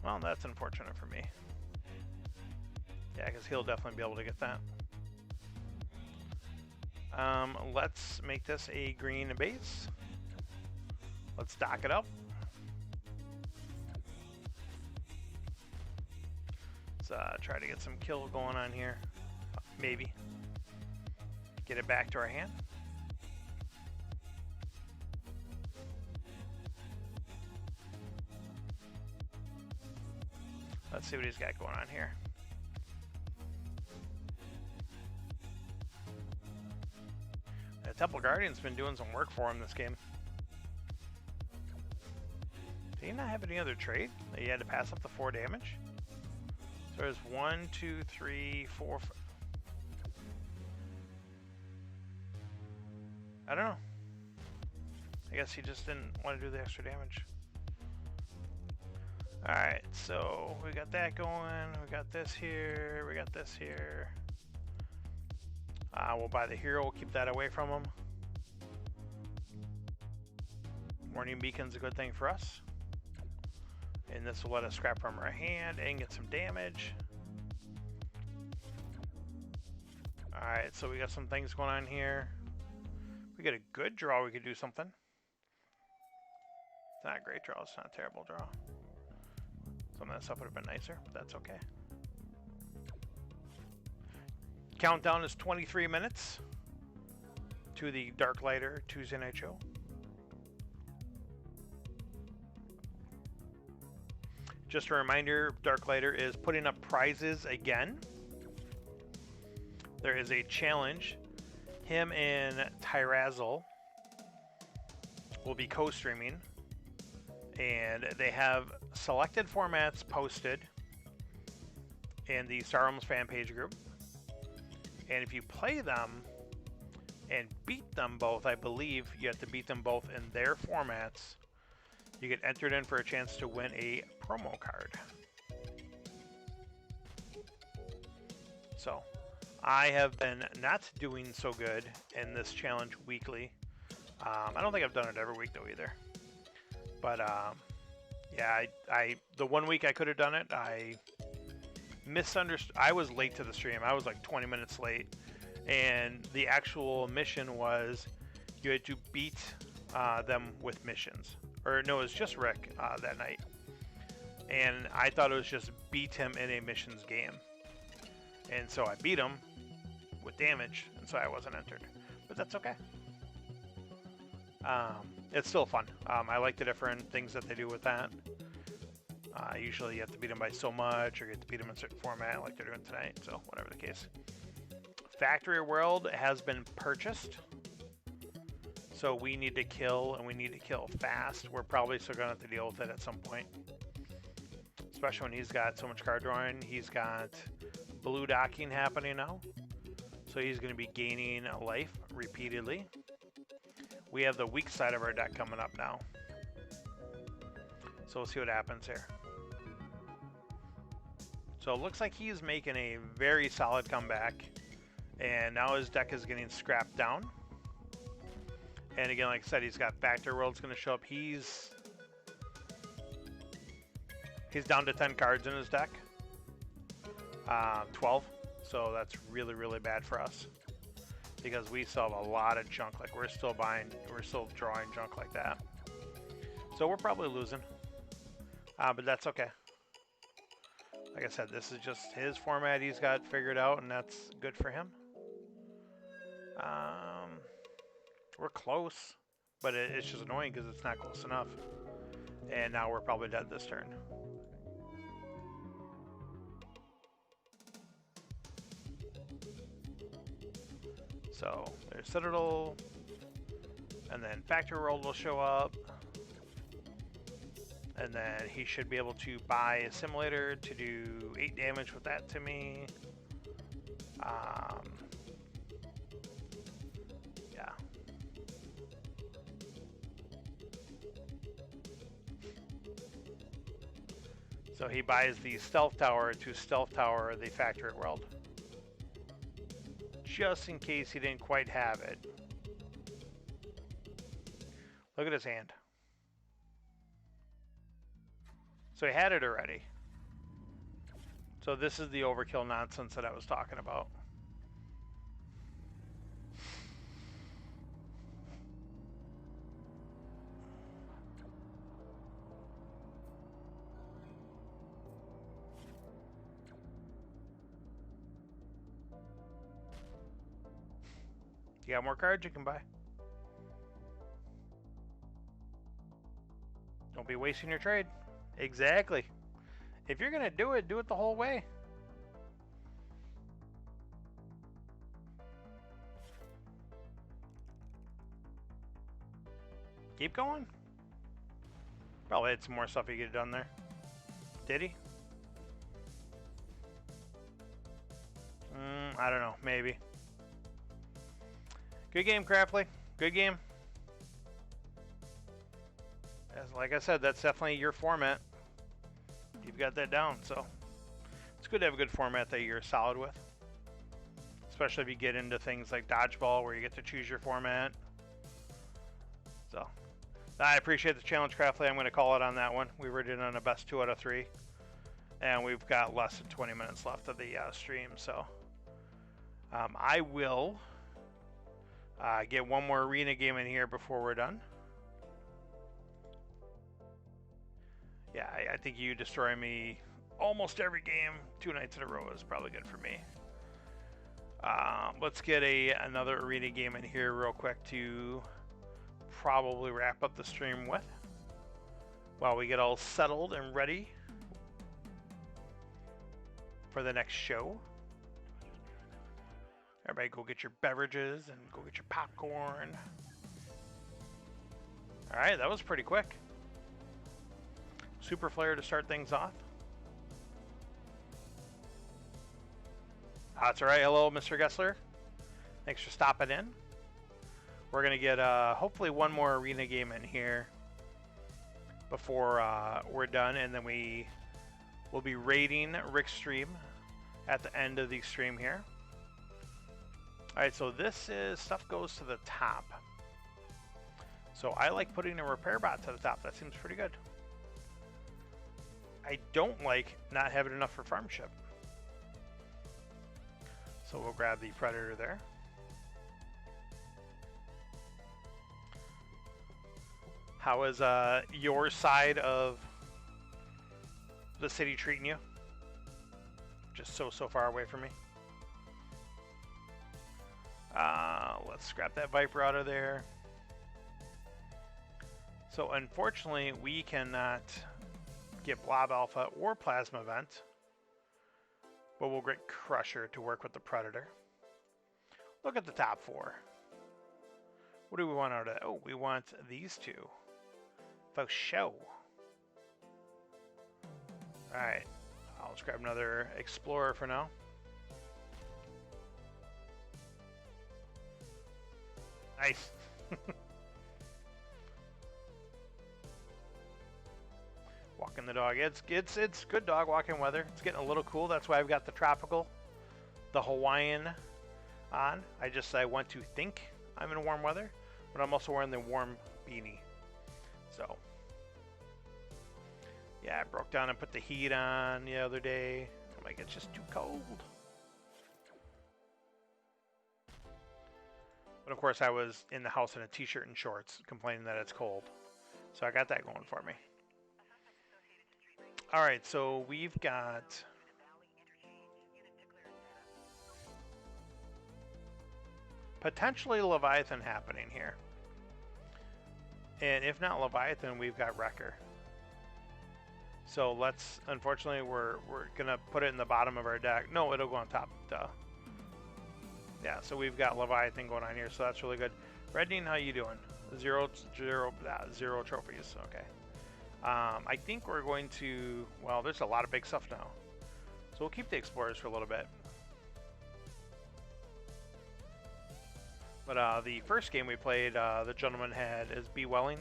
well, that's unfortunate for me. Yeah, because he'll definitely be able to get that. Let's make this a green base. Let's dock it up. Let's try to get some kill going on here. Maybe. Get it back to our hand. Let's see what he's got going on here. The Temple Guardian's been doing some work for him this game. Did he not have any other trade that he had to pass up the 4 damage? So there's 1, 2, 3, 4, 5. I don't know. I guess he just didn't want to do the extra damage. Alright, so we got that going. We got this here. We got this here. We'll buy the hero. We'll keep that away from him. Warning beacon's a good thing for us. And this will let us scrap from our hand and get some damage. Alright, so we got some things going on here. We get a good draw, we could do something. It's not a great draw, it's not a terrible draw. Some of that stuff would have been nicer, but that's okay. Countdown is 23 minutes to the Dark Lighter Tuesday Night Show. Just a reminder, Dark Lighter is putting up prizes again. There is a challenge. Him and Tyrazzle will be co-streaming, and they have selected formats posted in the Star Realms fan page group. And if you play them and beat them both, I believe you have to beat them both in their formats, you get entered in for a chance to win a promo card. So, I have been not doing so good in this challenge weekly. I don't think I've done it every week though either. But yeah, the 1 week I could have done it, I misunderstood. I was late to the stream. I was like 20 minutes late, and the actual mission was you had to beat them with missions. Or no, it was just Rick that night. And I thought it was just beat him in a missions game. And so I beat him with damage, and so I wasn't entered. But that's okay. It's still fun. I like the different things that they do with that. Usually you have to beat them by so much, or you have to beat them in a certain format like they're doing tonight, so whatever the case. Factory World has been purchased. So we need to kill, and we need to kill fast. We're probably still going to have to deal with it at some point. Especially when he's got so much card drawing. He's got blue docking happening now. So he's going to be gaining life repeatedly. We have the weak side of our deck coming up now. So we'll see what happens here. So it looks like he's making a very solid comeback. And now his deck is getting scrapped down. And again, like I said, he's got Factory World's going to show up. He's down to 10 cards in his deck. 12. So that's really, really bad for us. Because we still have a lot of junk. Like, we're still drawing junk like that. So we're probably losing. But that's okay. Like I said, this is just his format he's got figured out, and that's good for him. We're close, but it's just annoying because it's not close enough. And now we're probably dead this turn. So there's Citadel, and then Factory World will show up. And then he should be able to buy a simulator to do 8 damage with that to me. Yeah. So he buys the Stealth Tower to Stealth Tower the Factory World. Just in case he didn't quite have it. Look at his hand. So he had it already. So this is the overkill nonsense that I was talking about. You got more cards you can buy. Don't be wasting your trade. Exactly. If you're gonna do it the whole way. Keep going. Probably had some more stuff he could have done there. Did he? I don't know. Maybe. Good game, Craftly. Good game. As like I said, that's definitely your format. You've got that down, so it's good to have a good format that you're solid with. Especially if you get into things like dodgeball where you get to choose your format. So I appreciate the challenge, Craftly. I'm going to call it on that one. We were doing on a best 2 out of 3. And we've got less than 20 minutes left of the stream, so I will get one more arena game in here before we're done. Yeah, I think you destroy me almost every game 2 nights in a row is probably good for me. Let's get another arena game in here real quick to probably wrap up the stream with while we get all settled and ready for the next show. Everybody go get your beverages and go get your popcorn. Alright, that was pretty quick. Super Flare to start things off. That's alright. Hello, Mr. Gessler. Thanks for stopping in. We're going to get hopefully one more arena game in here before we're done, and then we'll be rating Rick's stream at the end of the stream here. Alright, so this is stuff goes to the top. So I like putting a repair bot to the top. That seems pretty good. I don't like not having enough for farm ship. So we'll grab the Predator there. How is your side of the city treating you? Just so far away from me. Let's scrap that Viper out of there. So unfortunately, we cannot get Blob Alpha or Plasma Vent, but we'll get Crusher to work with the Predator. Look at the top 4. What do we want out of that? Oh, we want these 2. For show. Alright. I'll just grab another Explorer for now. Nice. Walking the dog. It's good dog walking weather. It's getting a little cool. That's why I've got the tropical, the Hawaiian on. I want to think I'm in warm weather, but I'm also wearing the warm beanie. So yeah, I broke down and put the heat on the other day. I'm like, it's just too cold. But of course, I was in the house in a t-shirt and shorts, complaining that it's cold. So I got that going for me. All right, so we've got potentially Leviathan happening here. And if not Leviathan, we've got Wrecker. So let's, unfortunately, we're gonna put it in the bottom of our deck. No, it'll go on top, duh. Yeah, so we've got Leviathan going on here, so that's really good. Reddening, how you doing? Zero trophies, okay. I think we're going to, well, there's a lot of big stuff now. So we'll keep the Explorers for a little bit. But the first game we played, the gentleman is B. Welling,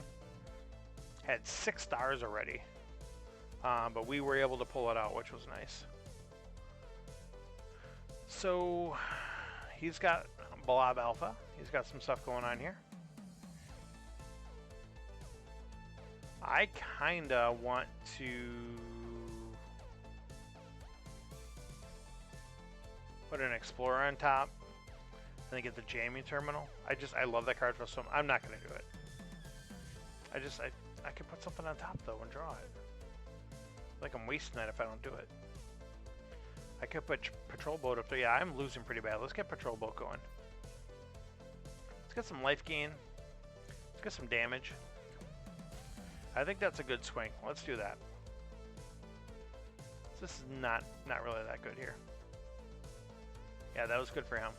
had 6 stars already. But we were able to pull it out, which was nice. So he's got Blob Alpha. He's got some stuff going on here. I kinda want to put an Explorer on top and then get the jamming terminal. I love that card for some. I'm not gonna do it. I could put something on top though and draw it. Like I'm wasting that if I don't do it. I could put Patrol Boat up there. Yeah, I'm losing pretty bad. Let's get Patrol Boat going. Let's get some life gain. Let's get some damage. I think that's a good swing. Let's do that. This is not really that good here. Yeah, that was good for him.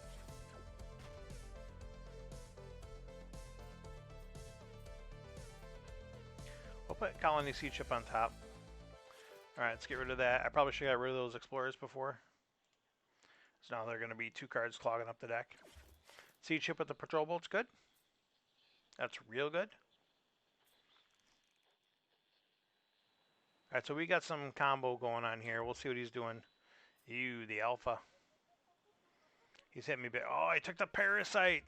We'll put Colony Sea Chip on top. Alright, let's get rid of that. I probably should have got rid of those Explorers before. So now they're going to be 2 cards clogging up the deck. Sea Chip with the Patrol Boat's good. That's real good. Alright, so we got some combo going on here. We'll see what he's doing. Ew, the alpha. He's hit me. Oh, I took the parasite.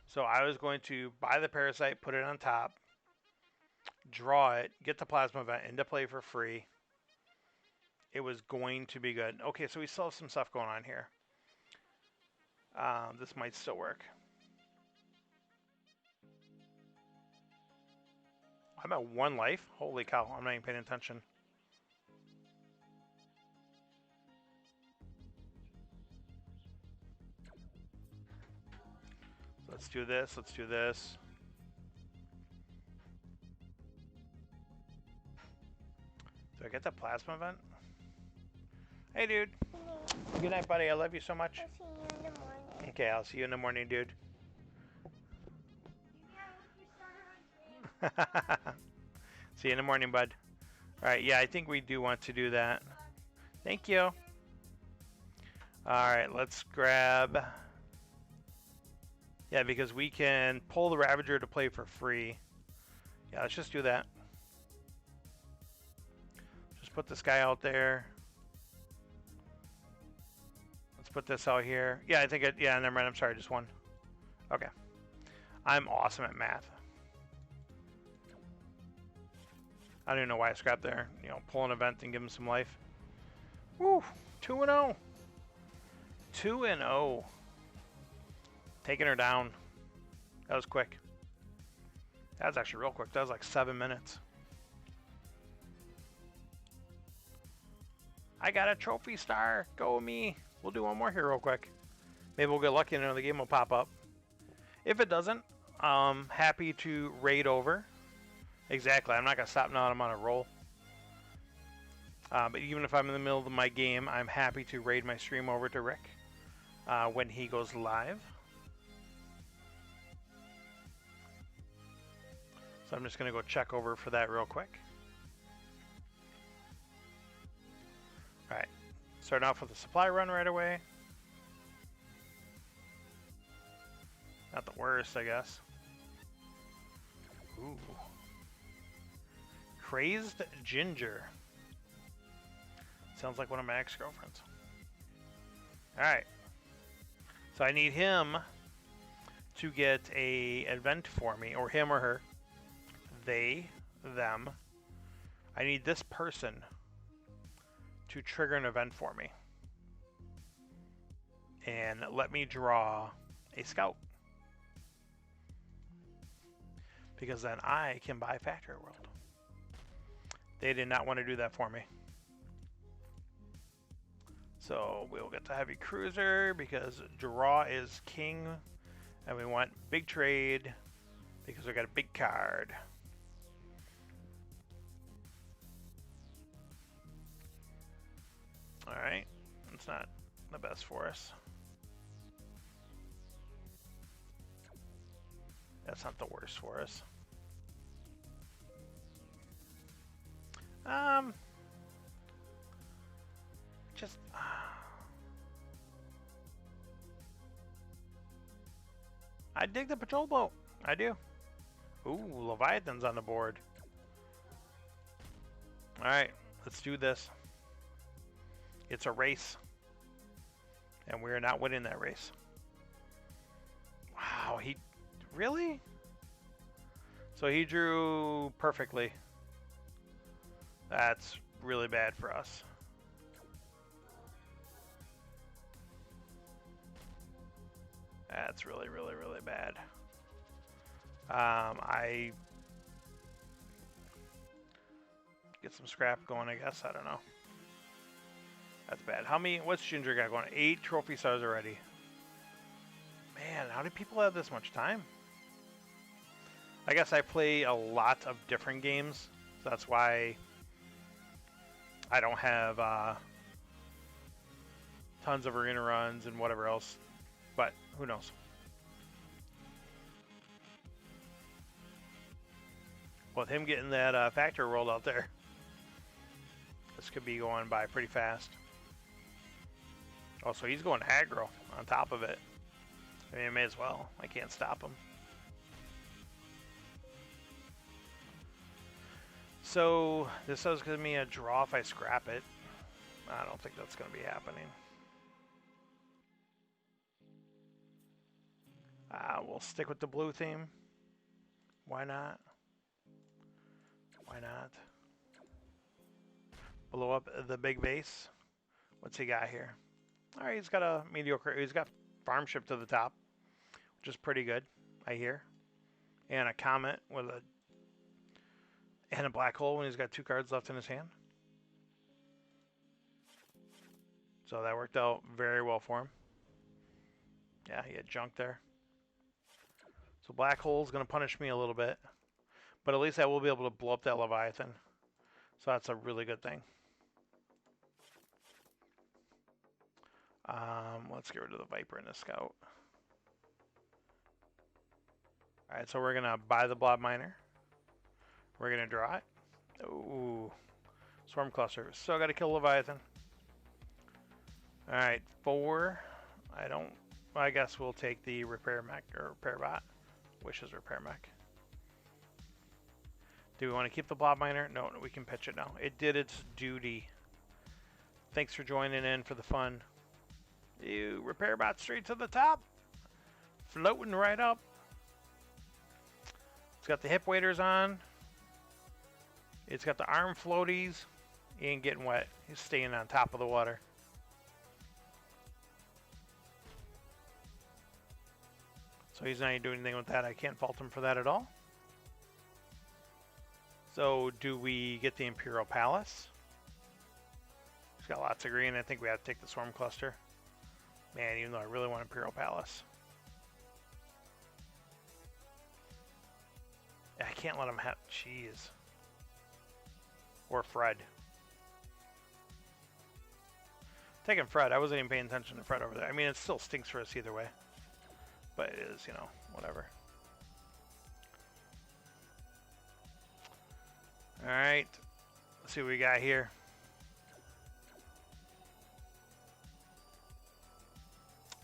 So I was going to buy the parasite, put it on top, draw it, get the plasma event into play for free. It was going to be good. Okay, so we still have some stuff going on here. This might still work. I'm at 1 life. Holy cow, I'm not even paying attention. Let's do this. Let's do this. Do I get the plasma event? Hey, dude. Good night, buddy. I love you so much. I'll see you in the morning. Okay, I'll see you in the morning, dude. See you in the morning, bud. Alright, yeah, I think we do want to do that. Thank you. Alright, let's grab... Yeah, because we can pull the Ravager to play for free. Yeah, let's just do that. Just put this guy out there. Let's put this out here. Yeah, I think it... Yeah, never mind. I'm sorry, just one. Okay. I'm awesome at math. I don't even know why I scrapped there. You know, pull an event and give him some life. Woo! 2-0. 2-0. Taking her down. That was quick. That was actually real quick. That was like 7 minutes. I got a trophy star. Go me. We'll do one more here real quick. Maybe we'll get lucky and another game will pop up. If it doesn't, happy to raid over. Exactly. I'm not going to stop now. I'm on a roll. But even if I'm in the middle of my game, I'm happy to raid my stream over to Rick when he goes live. So I'm just going to go check over for that real quick. Alright. Starting off with a supply run right away. Not the worst, I guess. Ooh. Crazed Ginger. Sounds like one of my ex-girlfriends. Alright. So I need him to get a event for me, or him or her. They, them. I need this person to trigger an event for me. And let me draw a scout. Because then I can buy Factory World. They did not want to do that for me. So we'll get the heavy cruiser because draw is king. And we want big trade because we got a big card. Alright. It's not the best for us. That's not the worst for us. Just I dig the patrol boat. I do. Ooh, Leviathan's on the board. Alright, let's do this. It's a race. And we're not winning that race. Wow, he... Really? So he drew perfectly. That's really bad for us. That's really, really, really bad. I get some scrap going, I guess. I don't know. That's bad. How many? What's Ginger got going? 8 trophy stars already. Man, how do people have this much time? I guess I play a lot of different games. So that's why I don't have tons of arena runs and whatever else. But who knows? With him getting that factory rolled out there, this could be going by pretty fast. Oh, so he's going aggro on top of it. I mean, I may as well. I can't stop him. So this is going to be a draw if I scrap it. I don't think that's going to be happening. We'll stick with the blue theme. Why not? Why not? Blow up the big base. What's he got here? All right, he's got a mediocre. He's got farm ship to the top, which is pretty good, I hear. And a comet with a black hole when he's got 2 cards left in his hand. So that worked out very well for him. Yeah, he had junk there. So black hole's going to punish me a little bit, but at least I will be able to blow up that Leviathan. So that's a really good thing. Let's get rid of the Viper and the Scout. Alright, so we're going to buy the Blob Miner. We're going to draw it. Ooh. Swarm Cluster. So I got to kill Leviathan. Alright, 4. I guess we'll take the Repair Mech, or Repair Bot. Wishes Repair Mech. Do we want to keep the Blob Miner? No, we can pitch it now. It did its duty. Thanks for joining in for the fun. You Repair Bot straight to the top. Floating right up. It's got the hip waders on. It's got the arm floaties. He ain't getting wet. He's staying on top of the water. So he's not even doing anything with that. I can't fault him for that at all. So do we get the Imperial Palace? He's got lots of green. I think we have to take the Swarm Cluster. Man, even though I really want Imperial Palace. I can't let him have... Jeez. Or Fred. Taking Fred. I wasn't even paying attention to Fred over there. I mean, it still stinks for us either way. But it is, you know, whatever. Alright. Let's see what we got here.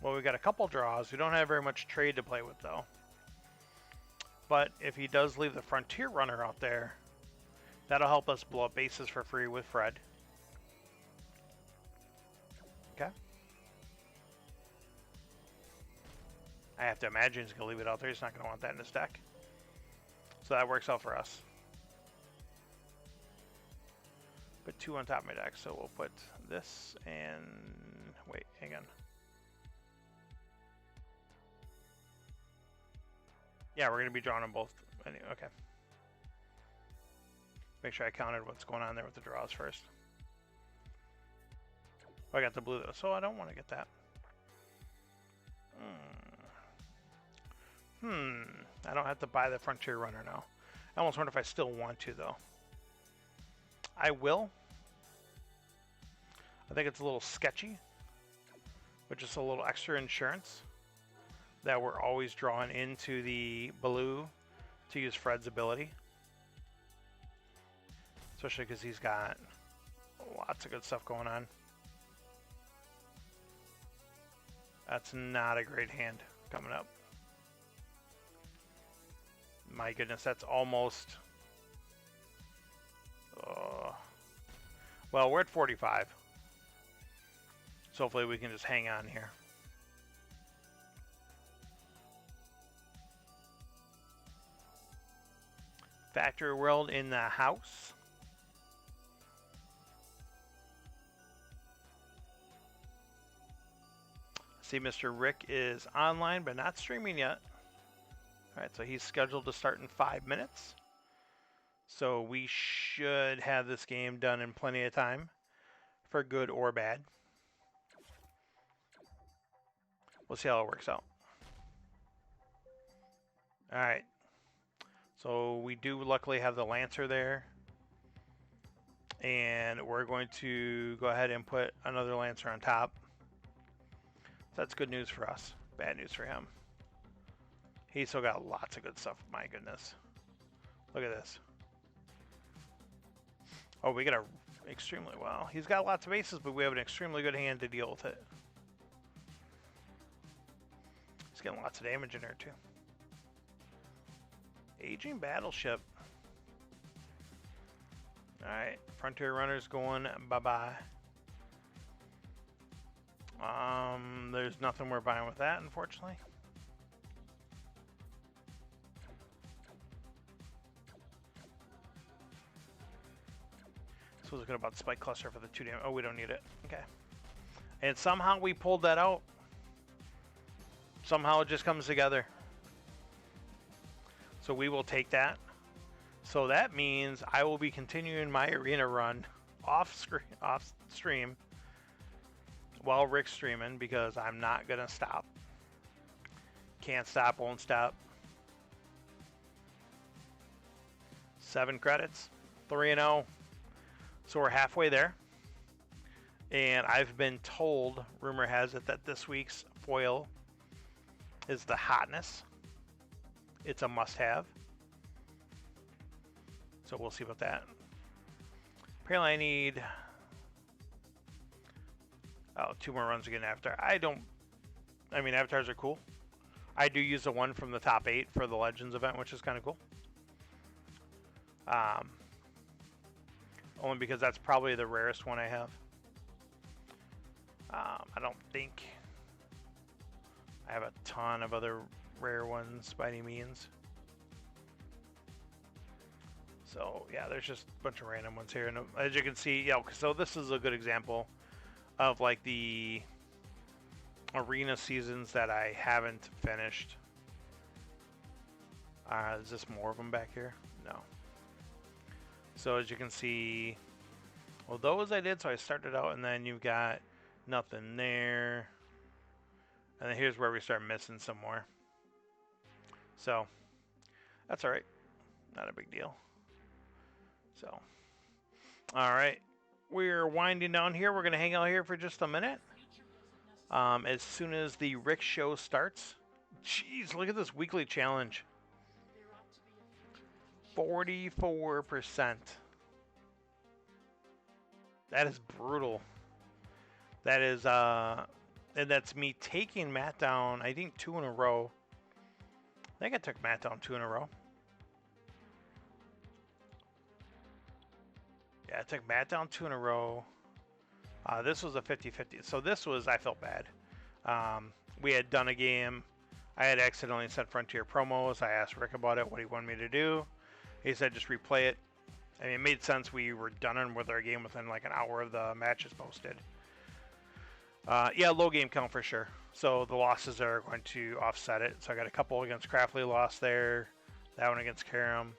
Well, we got a couple draws. We don't have very much trade to play with, though. But if he does leave the Frontier Runner out there, that'll help us blow up bases for free with Fred. Okay. I have to imagine he's going to leave it out there. He's not going to want that in his deck. So that works out for us. Put 2 on top of my deck. So we'll put this and... Wait, hang on. Yeah, we're going to be drawing them both. Anyway, okay. Make sure I counted what's going on there with the draws first. Oh, I got the blue though, so I don't want to get that. I don't have to buy the Frontier Runner now. I almost wonder if I still want to, though. I will. I think it's a little sketchy, but just a little extra insurance that we're always drawing into the blue to use Fred's ability. Especially because he's got lots of good stuff going on. That's not a great hand coming up. My goodness, that's almost... well, we're at 45. So hopefully we can just hang on here. Factory World in the house. See, Mr. Rick is online, but not streaming yet. All right, so he's scheduled to start in 5 minutes. So we should have this game done in plenty of time, for good or bad. We'll see how it works out. All right. So we do luckily have the Lancer there. And we're going to go ahead and put another Lancer on top. That's good news for us. Bad news for him. He's still got lots of good stuff. My goodness. Look at this. Oh, we got a extremely well. He's got lots of aces, but we have an extremely good hand to deal with it. He's getting lots of damage in there too. Aging Battleship. Alright, Frontier Runner's going bye-bye. There's nothing we're buying with that, unfortunately. So looking about Spike Cluster for the 2 damage. Oh, we don't need it. Okay. And somehow we pulled that out. Somehow it just comes together. So we will take that. So that means I will be continuing my arena run off stream while Rick's streaming, because I'm not gonna stop. Can't stop, won't stop. 7 credits, 3-0. So we're halfway there. And I've been told, rumor has it, that this week's foil is the Hotness. It's a must-have. So we'll see about that. Apparently I need 2 more runs again after. I mean, avatars are cool. I do use the one from the top 8 for the Legends event, which is kind of cool. Only because that's probably the rarest one I have. I don't think I have a ton of other rare ones by any means. So yeah, there's just a bunch of random ones here, and as you can see, so this is a good example of like the arena seasons that I haven't finished. Is this more of them back here? No. So as you can see, well, those I did, so I started out, and then you've got nothing there, and then here's where we start missing some more. So that's all right, not a big deal. So all right, we're winding down here. We're gonna hang out here for just a minute. As soon as the Rick show starts. Jeez, look at this weekly challenge. 44%. That is brutal. That is and that's me taking Matt down, I think 2 in a row. I think I took Matt down 2 in a row. Yeah, I took Matt down 2 in a row. This was a 50-50. So this was, I felt bad. We had done a game. I had accidentally sent Frontier promos. I asked Rick about it, what he wanted me to do. He said just replay it. I mean, it made sense. We were done with our game within like an hour of the matches posted. Yeah, low game count for sure. So the losses are going to offset it. So I got a couple against Craftly lost there. That one against Karam.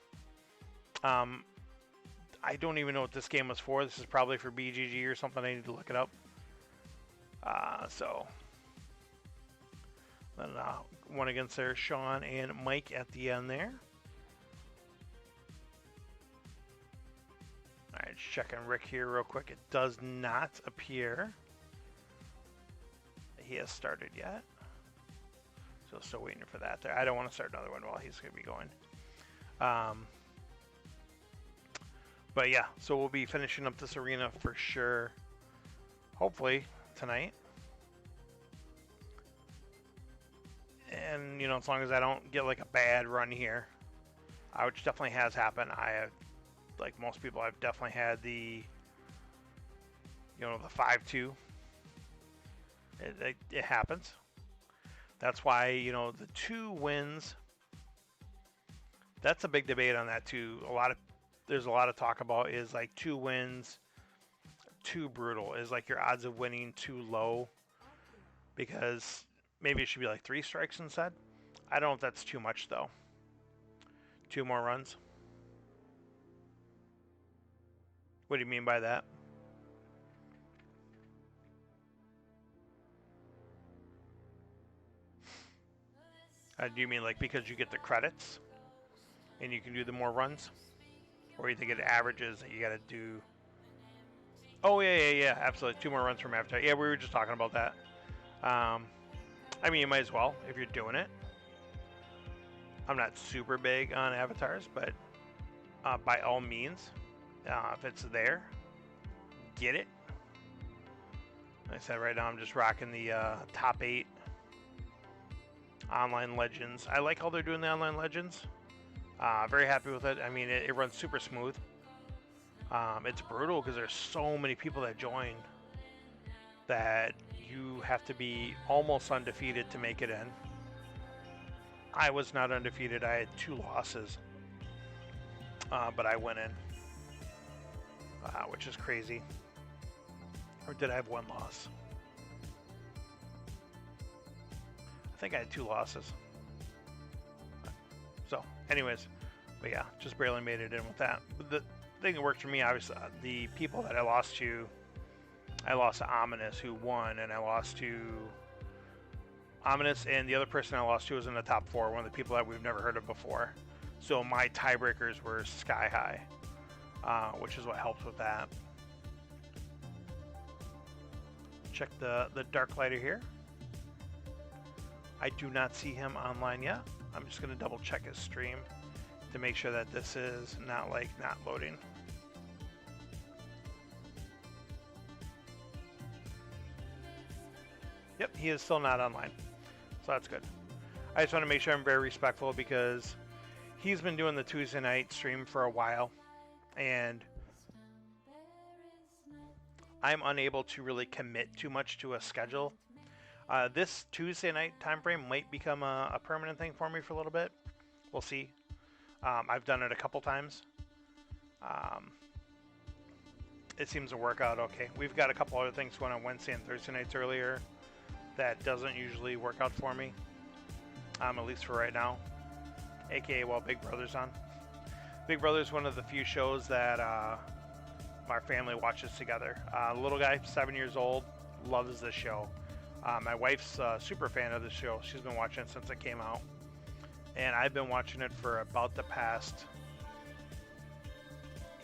I don't even know what this game was for. This is probably for BGG or something. I need to look it up. So then one against there, Sean and Mike at the end there. All right, checking Rick here real quick. It does not appear he has started yet. So still waiting for that there. I don't want to start another one while he's going to be going. But yeah, so we'll be finishing up this arena for sure. Hopefully tonight. And, you know, as long as I don't get like a bad run here, which definitely has happened. I have, like most people, I've definitely had the, you know, the 5-2. It happens. That's why, you know, the 2 wins, that's a big debate on that too. There's a lot of talk about is like 2 wins, too brutal. Is like your odds of winning too low? Because maybe it should be like 3 strikes instead. I don't know if that's too much though. 2 more runs. What do you mean by that? Do you mean like because you get the credits and you can do the more runs? Or you think it averages that you got to do... Oh, yeah, absolutely. 2 more runs from Avatar. Yeah, we were just talking about that. I mean, you might as well if you're doing it. I'm not super big on avatars, but by all means, if it's there, get it. Like I said, right now I'm just rocking the top 8 online legends. I like how they're doing the online legends. Very happy with it. I mean, it runs super smooth. It's brutal because there's so many people that join that you have to be almost undefeated to make it in. I was not undefeated. I had 2 losses, but I went in, which is crazy. Or did I have 1 loss? I think I had 2 losses. So, anyways, but yeah, just barely made it in with that. But the thing that worked for me, obviously, the people that I lost to Ominous, who won, and I lost to Ominous, and the other person I lost to was in the top 4, one of the people that we've never heard of before. So my tiebreakers were sky high, which is what helps with that. Check the Dark Lighter here. I do not see him online yet. I'm just going to double check his stream to make sure that this is not loading. Yep, he is still not online, so that's good. I just want to make sure I'm very respectful because he's been doing the Tuesday night stream for a while, and I'm unable to really commit too much to a schedule. This Tuesday night time frame might become a permanent thing for me for a little bit. We'll see. I've done it a couple times. It seems to work out okay. We've got a couple other things going on Wednesday and Thursday nights earlier. That doesn't usually work out for me, at least for right now, aka while Big Brother's on. Big Brother's one of the few shows that our family watches together. Little guy, 7 years old, loves this show. My wife's a super fan of this show. She's been watching it since it came out, and I've been watching it for about the past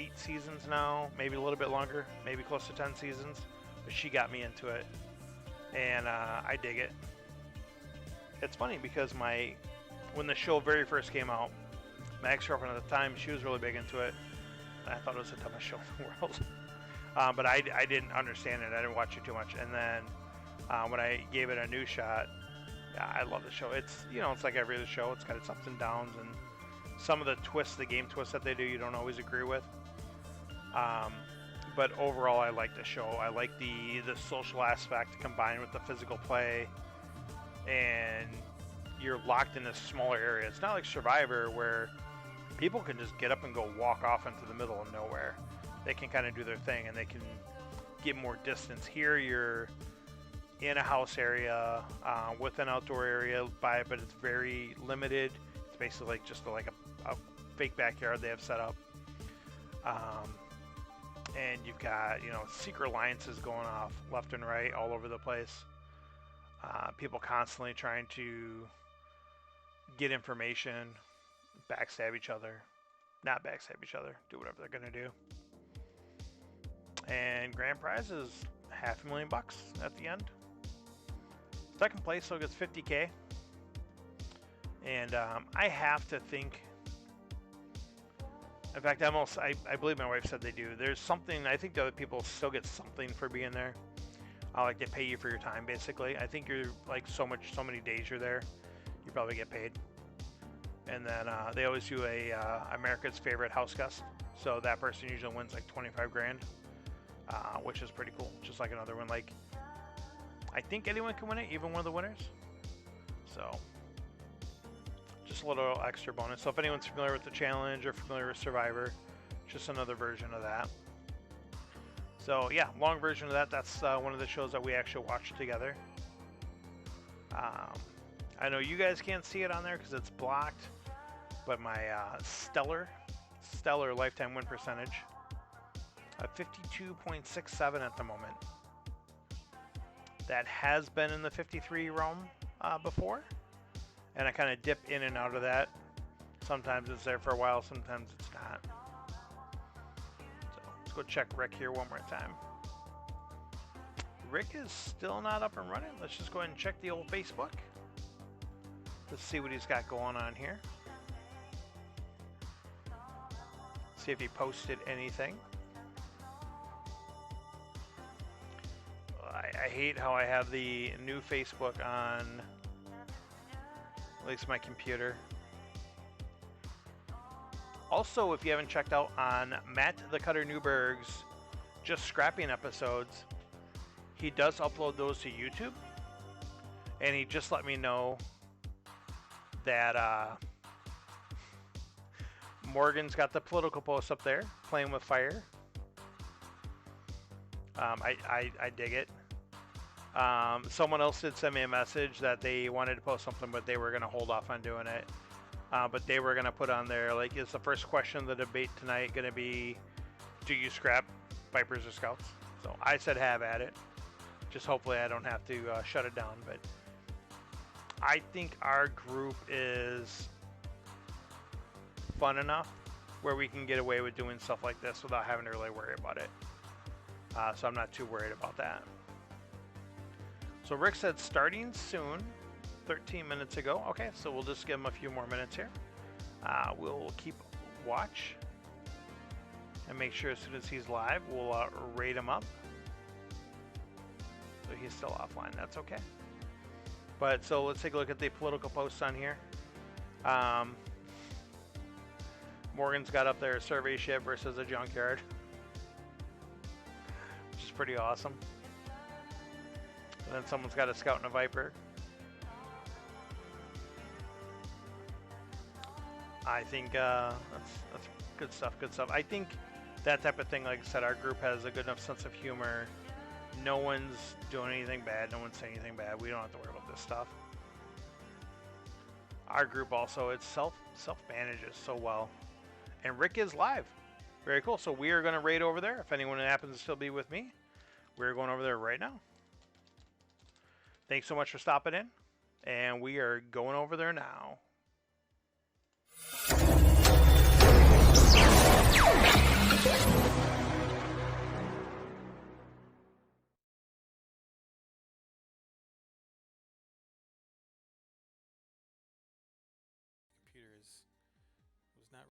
8 seasons now, maybe a little bit longer, maybe close to 10 seasons, but she got me into it. And I dig it. It's funny because when the show very first came out, my ex-girlfriend at the time, she was really big into it. And I thought it was the dumbest show in the world. But I didn't understand it. I didn't watch it too much. And then when I gave it a new shot, yeah, I love the show. It's, it's like every other show. It's got its ups and downs, and some of the twists, the game twists that they do, you don't always agree with. But overall, I like the show. I like the social aspect combined with the physical play, and you're locked in a smaller area. It's not like Survivor where people can just get up and go walk off into the middle of nowhere. They can kind of do their thing, and they can get more distance. Here, you're in a house area with an outdoor area but it's very limited. It's basically like just like a fake backyard they have set up. And you've got, secret alliances going off left and right all over the place. People constantly trying to get information, backstab each other. Not backstab each other. Do whatever they're going to do. And grand prize is $500,000 at the end. Second place still gets $50K. And I have to think... In fact, I believe my wife said they do. There's something, I think the other people still get something for being there. Like they pay you for your time, basically. I think you're like so many days you're there, you probably get paid. And then they always do a America's Favorite House Guest. So that person usually wins like 25 grand, which is pretty cool. Just like another one. Like, I think anyone can win it, even one of the winners. So... just a little extra bonus. So if anyone's familiar with the challenge or familiar with Survivor, just another version of that. So yeah, long version of that. That's one of the shows that we actually watched together. I know you guys can't see it on there because it's blocked, but my stellar lifetime win percentage of 52.67 at the moment. That has been in the 53 realm before. And I kind of dip in and out of that. Sometimes it's there for a while, sometimes it's not. So let's go check Rick here one more time. Rick is still not up and running. Let's just go ahead and check the old Facebook. Let's see what he's got going on here. See if he posted anything. I hate how I have the new Facebook on... at least my computer. Also, if you haven't checked out on Matt the Cutter Newberg's Just Scrapping episodes, he does upload those to YouTube. And he just let me know that Morgan's got the political post up there, playing with fire. I dig it. Someone else did send me a message that they wanted to post something, but they were going to hold off on doing it. But they were going to put on there, like, is the first question of the debate tonight going to be, do you scrap Vipers or Scouts? So I said have at it. Just hopefully I don't have to shut it down. But I think our group is fun enough where we can get away with doing stuff like this without having to really worry about it. So I'm not too worried about that. So Rick said starting soon, 13 minutes ago. Okay, so we'll just give him a few more minutes here. We'll keep watch and make sure as soon as he's live, we'll rate him up. So he's still offline, that's okay. But so let's take a look at the political posts on here. Morgan's got up there a survey ship versus a junkyard, which is pretty awesome. And then someone's got a Scout and a Viper. I think that's good stuff. Good stuff. I think that type of thing, like I said, our group has a good enough sense of humor. No one's doing anything bad. No one's saying anything bad. We don't have to worry about this stuff. Our group also, it self manages so well. And Rick is live. Very cool. So we are going to raid over there. If anyone happens to still be with me, we're going over there right now. Thanks so much for stopping in. And we are going over there now.